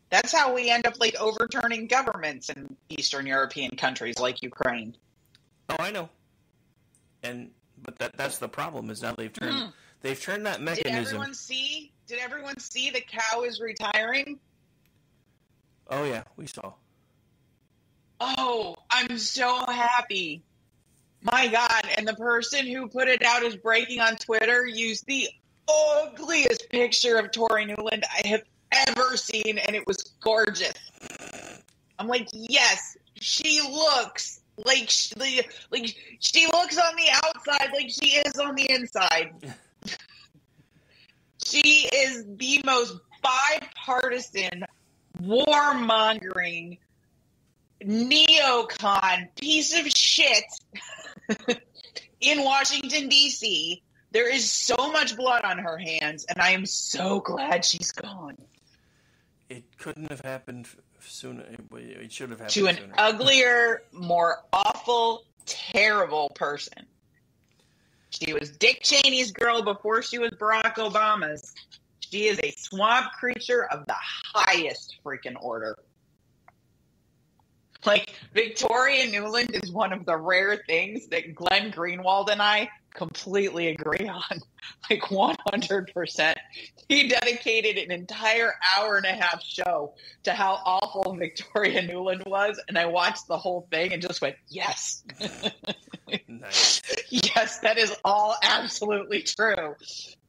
Speaker 10: That's how we end up like overturning governments in Eastern European countries like Ukraine.
Speaker 9: Oh, I know. But that's the problem. Is now they've turned that mechanism.
Speaker 10: Did everyone see the cow is retiring?
Speaker 9: Oh yeah, we saw.
Speaker 10: Oh, I'm so happy. My God. And the person who put it out as breaking on Twitter used the ugliest picture of Tori Newland I have ever seen, and it was gorgeous. I'm like, yes, she looks like she looks on the outside like she is on the inside. She is the most bipartisan, warmongering, neocon piece of shit in Washington, D.C. There is so much blood on her hands, and I am so glad she's gone.
Speaker 9: It couldn't have happened sooner. It should have happened
Speaker 10: to an
Speaker 9: sooner.
Speaker 10: Uglier, more awful, terrible person. She was Dick Cheney's girl before she was Barack Obama's. She is a swamp creature of the highest freaking order. Like, Victoria Newland is one of the rare things that Glenn Greenwald and I completely agree on. Like, 100%. He dedicated an entire hour-and-a-half show to how awful Victoria Newland was, and I watched the whole thing and just went, yes.
Speaker 9: Nice.
Speaker 10: Yes, that is all absolutely true.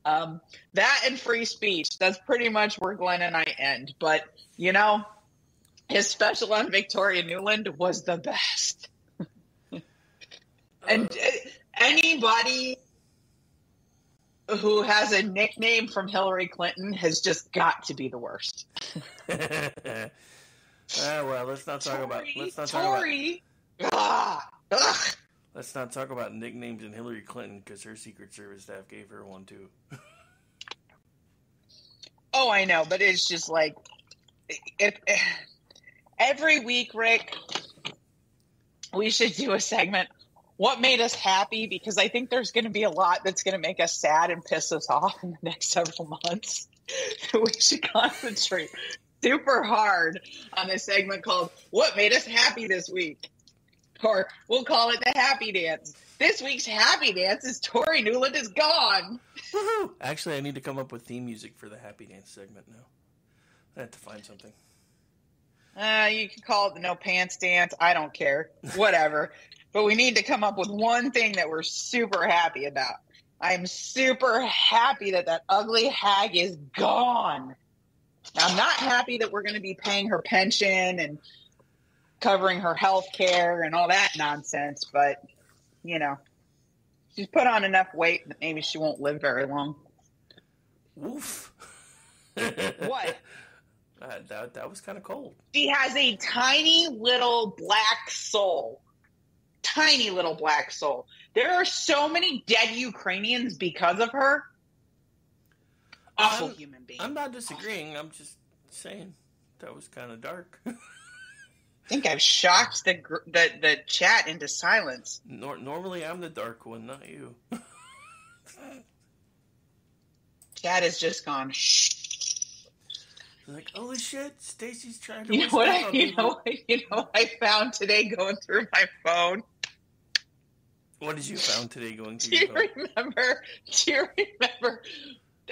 Speaker 10: That and free speech, that's pretty much where Glenn and I end. But, you know, his special on Victoria Newland was the best. And anybody who has a nickname from Hillary Clinton has just got to be the worst.
Speaker 9: Well, let's not talk about nicknames in Hillary Clinton because her Secret Service staff gave her one too.
Speaker 10: Oh, I know, but it's just like every week, Rick, we should do a segment. What made us happy? Because I think there's going to be a lot that's going to make us sad and piss us off in the next several months. We should concentrate super hard on a segment called What Made Us Happy This Week? Or we'll call it the Happy Dance. This week's Happy Dance is Tori Newland is gone.
Speaker 9: Woohoo! Actually, I need to come up with theme music for the Happy Dance segment now. I have to find something.
Speaker 10: You can call it the No Pants Dance. I don't care. Whatever. But we need to come up with one thing that we're super happy about. I'm super happy that ugly hag is gone. I'm not happy that we're going to be paying her pension and covering her health care and all that nonsense. But, you know, she's put on enough weight that maybe she won't live very long.
Speaker 9: Oof.
Speaker 10: What?
Speaker 9: That was kind of cold.
Speaker 10: She has a tiny little black soul. Tiny little black soul. There are so many dead Ukrainians because of her. Awful human being.
Speaker 9: I'm not disagreeing. I'm just saying that was kind of dark.
Speaker 10: I think I've shocked the chat into silence.
Speaker 9: Normally I'm the dark one, not you.
Speaker 10: Chat has just gone shh.
Speaker 9: Like, holy shit, Stacy's trying to.
Speaker 10: You know what I found today going through my phone?
Speaker 9: What did you found today going through your phone?
Speaker 10: Do you remember?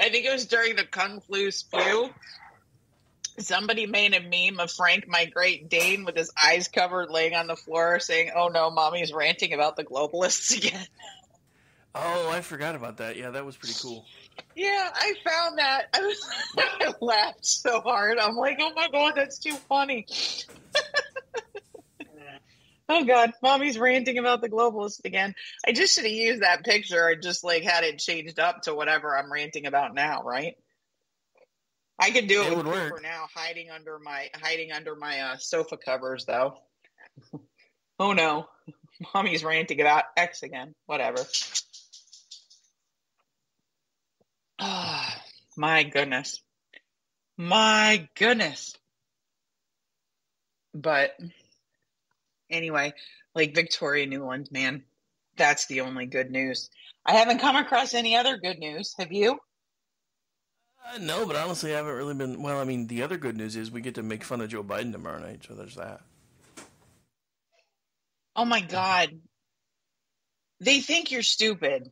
Speaker 10: I think it was during the Kung Flu Spew. Somebody made a meme of Frank, my Great Dane, with his eyes covered, laying on the floor, saying, "Oh no, mommy's ranting about the globalists again."
Speaker 9: Oh, I forgot about that. Yeah, that was pretty cool.
Speaker 10: Yeah, I found that. I laughed so hard. I'm like, oh my God, that's too funny. Oh God, mommy's ranting about the globalists again. I just should have used that picture and just like had it changed up to whatever I'm ranting about now, right? I could do it with Cooper now, hiding under my sofa covers, though. Oh no, mommy's ranting about X again. Whatever. Ah, my goodness. My goodness. But anyway, like Victoria Newland, man, that's the only good news. I haven't come across any other good news. Have you?
Speaker 9: No, but honestly, I haven't really been. Well, I mean, the other good news is we get to make fun of Joe Biden tomorrow night, so there's that.
Speaker 10: Oh my God. They think you're stupid.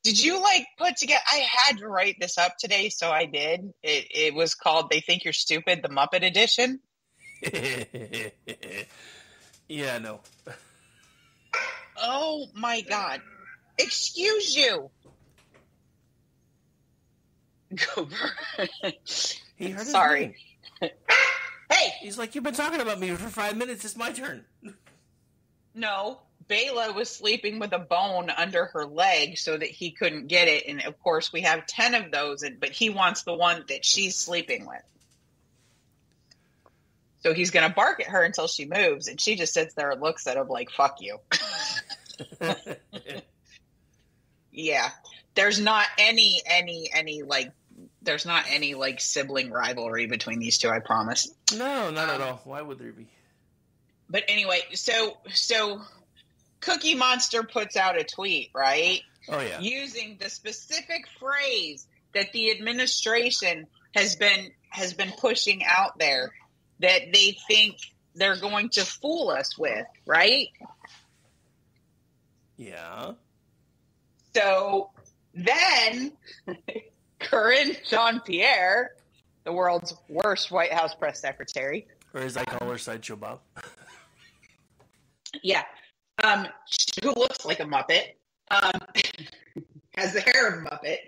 Speaker 10: Did you put together? I had to write this up today, so I did. It was called "They Think You're Stupid," the Muppet Edition.
Speaker 9: Yeah, no.
Speaker 10: Oh my God! Excuse you.
Speaker 9: He heard his
Speaker 10: Sorry.
Speaker 9: name.
Speaker 10: Hey!
Speaker 9: He's like, you've been talking about me for 5 minutes. It's my turn.
Speaker 10: No, Bela was sleeping with a bone under her leg so that he couldn't get it. And, of course, we have 10 of those, but he wants the one that she's sleeping with. So he's going to bark at her until she moves, and she just sits there and looks at him like, fuck you. Yeah. There's not any sibling rivalry between these two, I promise.
Speaker 9: No, not at all. Why would there be?
Speaker 10: But anyway, so Cookie Monster puts out a tweet, right?
Speaker 9: Oh yeah.
Speaker 10: Using the specific phrase that the administration has been pushing out there that they think they're going to fool us with, right?
Speaker 9: Yeah.
Speaker 10: So then Corinne Jean-Pierre, the world's worst White House press secretary,
Speaker 9: or as I call her, Sideshow Bob.
Speaker 10: Yeah. Who looks like a Muppet, has the hair of a Muppet.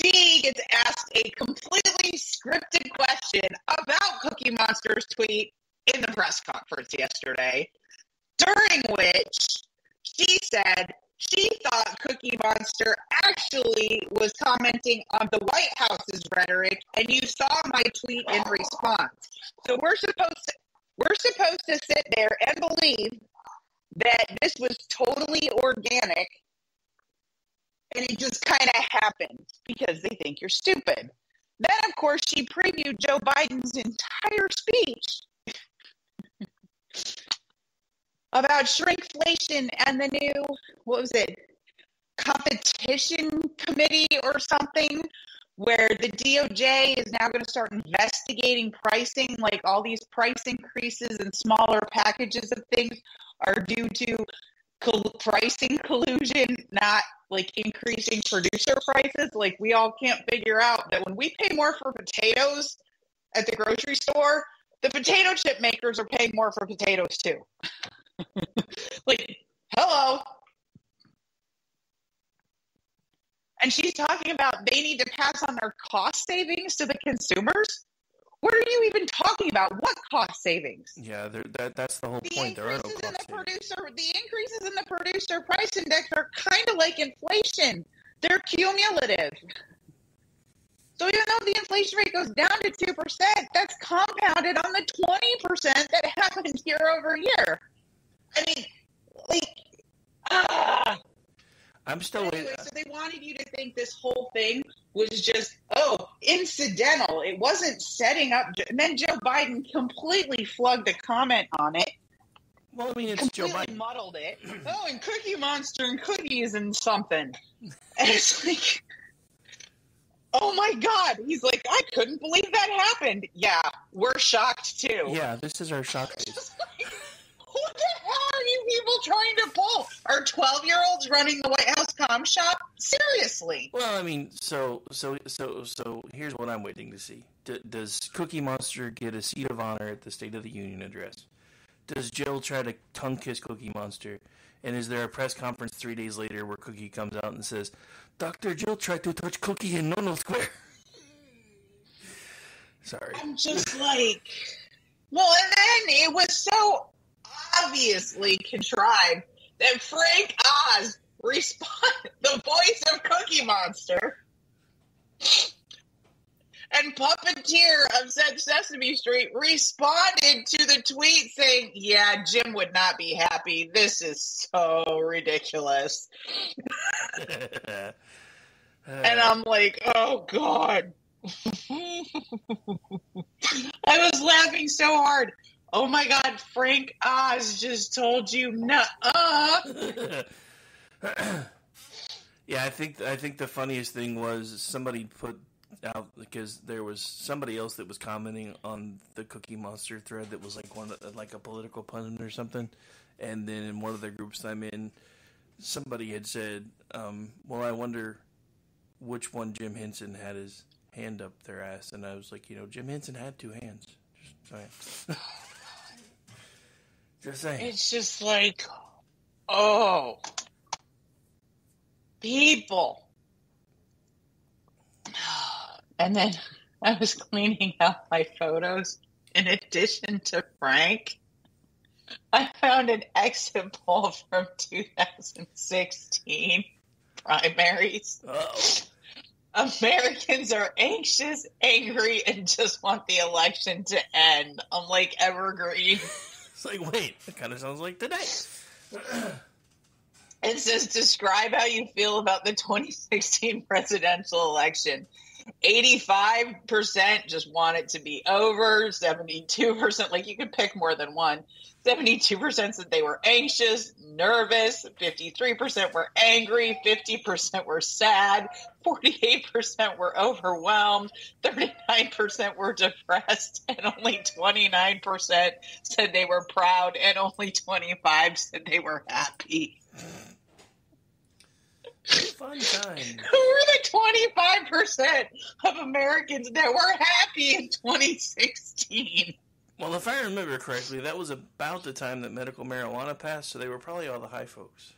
Speaker 10: She gets asked a completely scripted question about Cookie Monster's tweet in the press conference yesterday, during which she said she thought Cookie Monster actually was commenting on the White House's rhetoric, and you saw my tweet in response. So we're supposed to sit there and believe that this was totally organic, and it just kind of happened because they think you're stupid. Then, of course, she previewed Joe Biden's entire speech about shrinkflation and the new, what was it, competition committee or something, where the DOJ is now going to start investigating pricing, like all these price increases and smaller packages of things are due to pricing collusion, not like increasing producer prices. Like, we all can't figure out that when we pay more for potatoes at the grocery store, the potato chip makers are paying more for potatoes too. Like, hello. And she's talking about they need to pass on their cost savings to the consumers. What are you even talking about? What cost savings?
Speaker 9: Yeah, that's the whole point. There are no cost savings.
Speaker 10: The increases in the producer price index are kind of like inflation. They're cumulative. So even though the inflation rate goes down to 2%, that's compounded on the 20% that happened year over year. I mean,
Speaker 9: I'm still waiting.
Speaker 10: So they wanted you to think this whole thing was just, incidental. It wasn't setting up. And then Joe Biden completely flugged a comment on it.
Speaker 9: Well, I mean, it's Joe Biden.
Speaker 10: Completely muddled it. Oh, and Cookie Monster and cookies and something. And it's like, oh my God. He's like, I couldn't believe that happened. Yeah, we're shocked too.
Speaker 9: Yeah, this is our shock face.
Speaker 10: What the hell are you people trying to pull? Are 12-year-olds running the White House comm shop? Seriously.
Speaker 9: Well, I mean, so here's what I'm waiting to see. Does Cookie Monster get a seat of honor at the State of the Union address? Does Jill try to tongue kiss Cookie Monster? And is there a press conference 3 days later where Cookie comes out and says, Dr. Jill tried to touch Cookie in Nono Square? Sorry.
Speaker 10: I'm just like, well, and then it was so obviously contrived that Frank Oz the voice of Cookie Monster and puppeteer of said Sesame Street, responded to the tweet saying, yeah, Jim would not be happy. This is so ridiculous. And I'm like, oh God. I was laughing so hard. Oh my God, Frank Oz just told you nuh-uh.
Speaker 9: Yeah, I think the funniest thing was somebody put out, because there was somebody else that was commenting on the Cookie Monster thread that was like a political pundit or something, And then in one of the groups I'm in, somebody had said, well, I wonder which one Jim Henson had his hand up their ass. And I was like, Jim Henson had 2 hands. Just saying. Just saying.
Speaker 10: It's just like, oh, people. And then I was cleaning out my photos. In addition to Frank, I found an exit poll from 2016 primaries.
Speaker 9: Uh-oh.
Speaker 10: Americans are anxious, angry, and just want the election to end. I'm like evergreen.
Speaker 9: It's like, wait, that kind of sounds like today.
Speaker 10: It says, describe how you feel about the 2016 presidential election. 85% just want it to be over. 72%, like you could pick more than one. 72% said they were anxious, nervous. 53% were angry. 50% were sad. 48% were overwhelmed. 39% were depressed. And only 29% said they were proud. And only 25% said they were happy.
Speaker 9: Fun time.
Speaker 10: Who were the 25% of Americans that were happy in 2016?
Speaker 9: Well, if I remember correctly, that was about the time that medical marijuana passed, so they were probably all the high folks.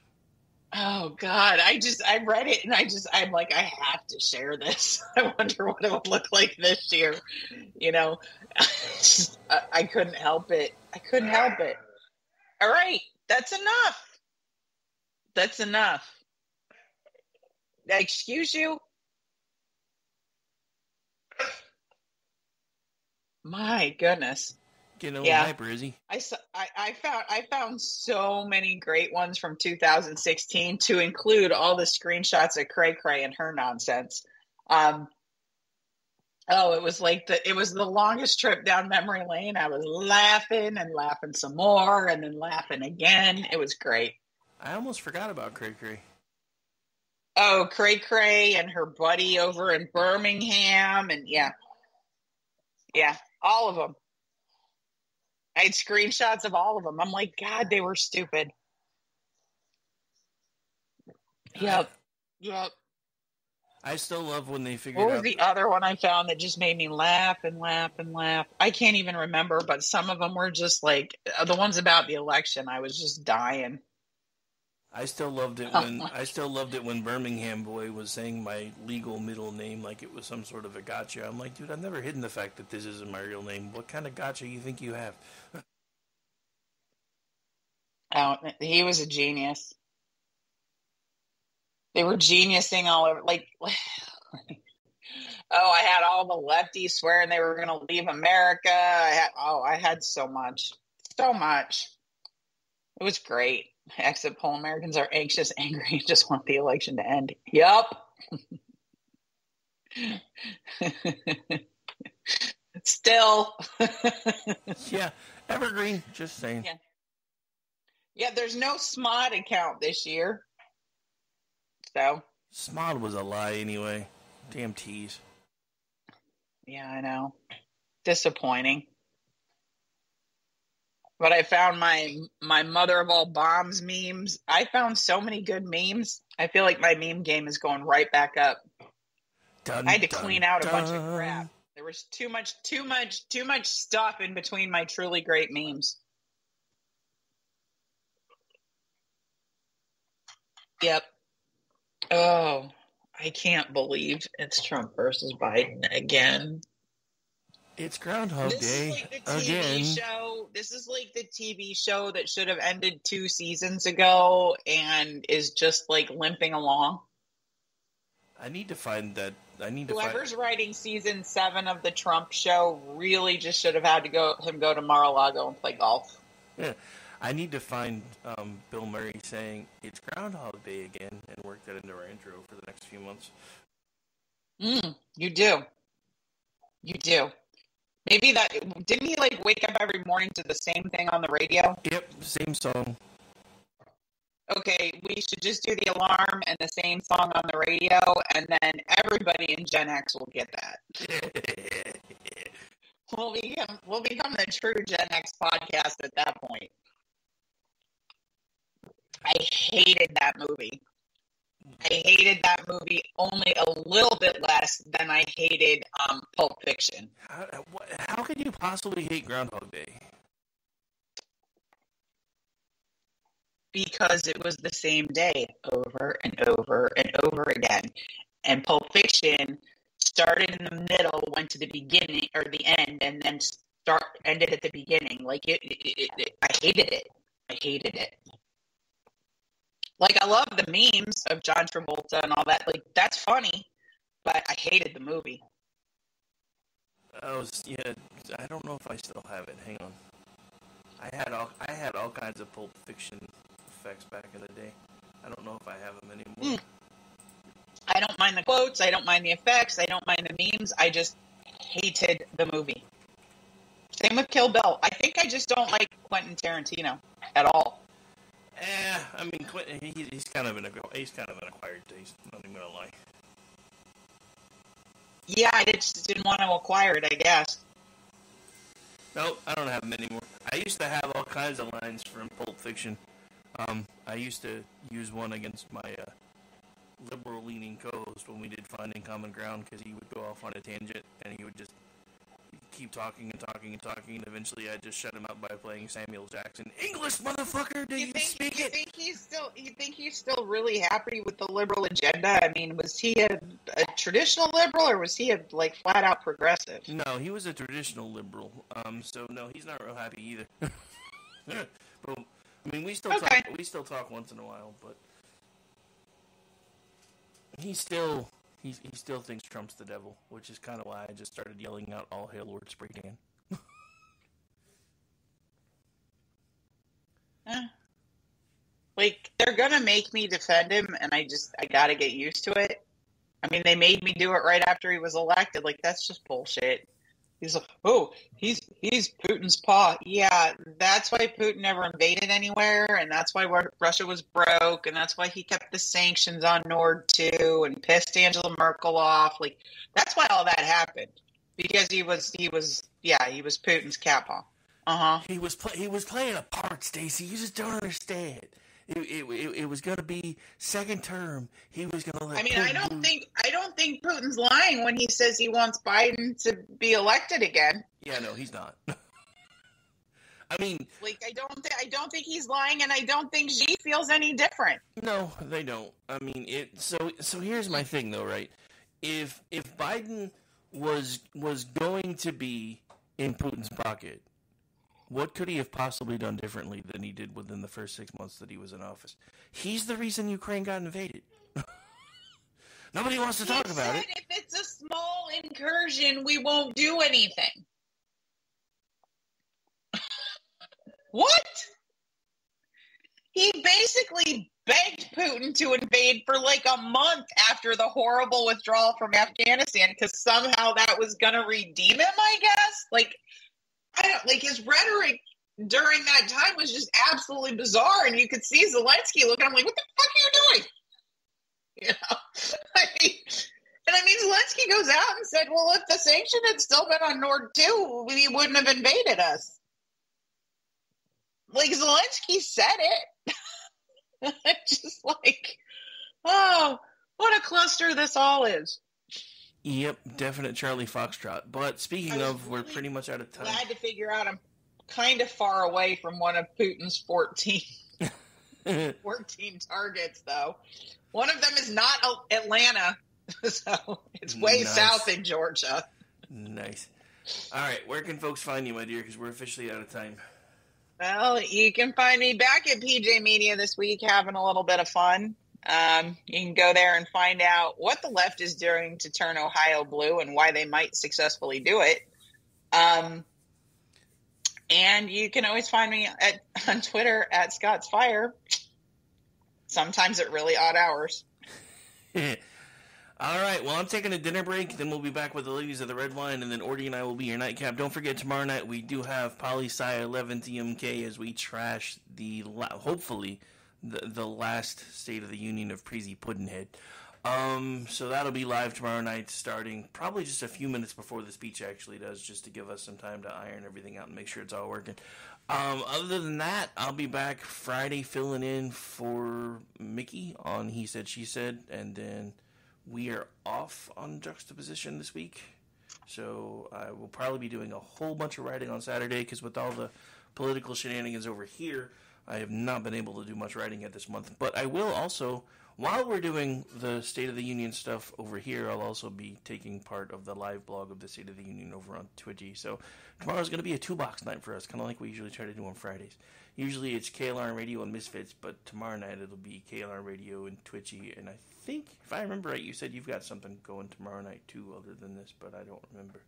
Speaker 10: Oh, God. I read it, and I'm like, I have to share this. I wonder what it would look like this year. I couldn't help it. All right. That's enough. That's enough. Excuse you? My goodness.
Speaker 9: Getting a little hyper, is he?
Speaker 10: I found so many great ones from 2016 to include all the screenshots of Cray Cray and her nonsense. It was the longest trip down memory lane. I was laughing and laughing some more and then laughing again. It was great.
Speaker 9: I almost forgot about Cray Cray.
Speaker 10: Oh, Cray Cray and her buddy over in Birmingham, and yeah, all of them. I had screenshots of all of them. I'm like, God, they were stupid. Yep.
Speaker 9: I still love when they figured out.
Speaker 10: What was the other one I found that just made me laugh and laugh and laugh? I can't even remember, but some of them were just like, the ones about the election, I was just dying.
Speaker 9: I still loved it when Birmingham boy was saying my legal middle name like it was some sort of a gotcha. I'm like, dude, I've never hidden the fact that this isn't my real name. What kind of gotcha you think you have?
Speaker 10: Oh, he was a genius. They were geniusing all over. I had all the lefties swearing they were going to leave America. I had so much. It was great. Exit poll, Americans are anxious, angry, and just want the election to end. Yup. Still.
Speaker 9: Yeah, evergreen, just saying.
Speaker 10: Yeah, there's no SMOD account this year. So.
Speaker 9: SMOD was a lie anyway. Damn tease.
Speaker 10: Yeah, I know. Disappointing. But I found my mother of all bombs memes. I found so many good memes. I feel like my meme game is going right back up. I had to clean out a bunch of crap. There was too much stuff in between my truly great memes. Yep. Oh, I can't believe it's Trump versus Biden again.
Speaker 9: It's Groundhog Day again.
Speaker 10: This is like the TV show that should have ended 2 seasons ago and is just like limping along.
Speaker 9: I need to find that.
Speaker 10: Whoever's writing season 7 of the Trump show really just should have had to go to Mar-a-Lago and play golf.
Speaker 9: Yeah, I need to find Bill Murray saying it's Groundhog Day again and work that into our intro for the next few months.
Speaker 10: You do. Maybe didn't he wake up every morning to the same thing on the radio?
Speaker 9: Yep, same song.
Speaker 10: Okay, we should just do the alarm and the same song on the radio, and then everybody in Gen X will get that. We'll become the true Gen X podcast at that point. I hated that movie. I hated that movie only a little bit less than I hated Pulp Fiction.
Speaker 9: How could you possibly hate Groundhog Day?
Speaker 10: Because it was the same day over and over and over again. And Pulp Fiction started in the middle, went to the beginning or the end, and then ended at the beginning. Like I hated it. I hated it. Like, I love the memes of John Travolta and all that. Like, that's funny, but I hated the movie.
Speaker 9: I don't know if I still have it. Hang on. I had all kinds of Pulp Fiction effects back in the day. I don't know if I have them anymore.
Speaker 10: I don't mind the quotes. I don't mind the effects. I don't mind the memes. I just hated the movie. Same with Kill Bill. I think I just don't like Quentin Tarantino at all.
Speaker 9: I mean, Quentin, he's kind of an acquired taste. I'm not even gonna lie.
Speaker 10: Yeah, I just didn't want to acquire it, I guess.
Speaker 9: Nope, I don't have them anymore. I used to have all kinds of lines from Pulp Fiction. I used to use one against my liberal-leaning co-host when we did Finding Common Ground, because he would go off on a tangent, and he would just keep talking and talking and talking, and eventually I just shut him up by playing Samuel Jackson. English, motherfucker, do you speak it?
Speaker 10: You think he's still really happy with the liberal agenda? I mean, was he a traditional liberal, or was he a, like, flat-out progressive?
Speaker 9: No, he was a traditional liberal. So no, he's not real happy either. But I mean, we still talk once in a while, but he still thinks Trump's the devil, which is kind of why I just started yelling out "All hail Lord Spraytan."
Speaker 10: Like, they're gonna make me defend him, and I gotta get used to it. I mean, they made me do it right after he was elected. Like, that's just bullshit. He's like, oh, he's Putin's paw. Yeah, that's why Putin never invaded anywhere, and that's why Russia was broke, and that's why he kept the sanctions on Nord 2 and pissed Angela Merkel off. Like, that's why all that happened, because he was Putin's cat paw.
Speaker 9: He was playing a part, Stacey. You just don't understand. It was going to be second term. He was going to let.
Speaker 10: I mean, I don't think Putin's lying when he says he wants Biden to be elected again.
Speaker 9: Yeah, no, he's not. I mean,
Speaker 10: like, I don't think he's lying, and I don't think Xi feels any different.
Speaker 9: No, they don't. I mean, so here's my thing, though, right? If Biden was going to be in Putin's pocket, what could he have possibly done differently than he did within the first 6 months that he was in office? He's the reason Ukraine got invaded. Nobody wants to talk about it.
Speaker 10: If it's a small incursion, we won't do anything. What? He basically begged Putin to invade for like a month after the horrible withdrawal from Afghanistan, because somehow that was going to redeem him, I guess. Like, his rhetoric during that time was just absolutely bizarre, and you could see Zelensky looking at him like, what the fuck are you doing? You know? I mean, Zelensky goes out and said, well, if the sanction had still been on Nord 2, he wouldn't have invaded us. Like, Zelensky said it. Just like, oh, what a cluster this all is.
Speaker 9: Yep, definite Charlie Foxtrot. But speaking of, we're pretty much out of time.
Speaker 10: Glad to figure out I'm kind of far away from one of Putin's 14 targets, though. One of them is not Atlanta, so it's way south in Georgia.
Speaker 9: Nice. All right, where can folks find you, my dear, because we're officially out of time?
Speaker 10: Well, you can find me back at PJ Media this week having a little bit of fun. You can go there and find out what the left is doing to turn Ohio blue and why they might successfully do it. And you can always find me on Twitter at Scott's Fire, sometimes at really odd hours.
Speaker 9: All right, well, I'm taking a dinner break, then we'll be back with the ladies of the Red Wine, and then Ordy and I will be your nightcap. Don't forget, tomorrow night we do have Poli-Sci 11th EMK as we trash hopefully, the last State of the Union of Preezy Puddinhead. So that'll be live tomorrow night, starting probably just a few minutes before the speech actually does, just to give us some time to iron everything out and make sure it's all working. Other than that, I'll be back Friday filling in for Mickey on He Said, She Said, and then we are off on Juxtaposition this week. So I will probably be doing a whole bunch of writing on Saturday, because with all the political shenanigans over here, I have not been able to do much writing yet this month. But I will also, while we're doing the State of the Union stuff over here, I'll also be taking part of the live blog of the State of the Union over on Twitchy. So tomorrow's going to be a two-box night for us, kind of like we usually try to do on Fridays. Usually it's KLR Radio and Misfits, but tomorrow night it'll be KLR Radio and Twitchy. And I think, if I remember right, you said you've got something going tomorrow night too, other than this, but I don't remember.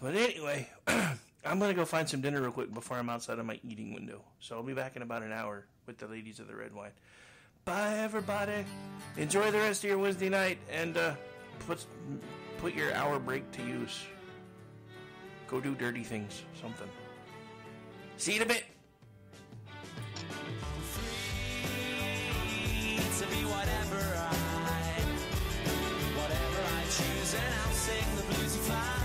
Speaker 9: But anyway, I'm going to go find some dinner real quick before I'm outside of my eating window. So I'll be back in about an hour with the ladies of the red wine. Bye, everybody. Enjoy the rest of your Wednesday night, and put your hour break to use. Go do dirty things, something. See you in a bit.
Speaker 7: Free to be whatever I choose, and I'll sing the bluesy fly.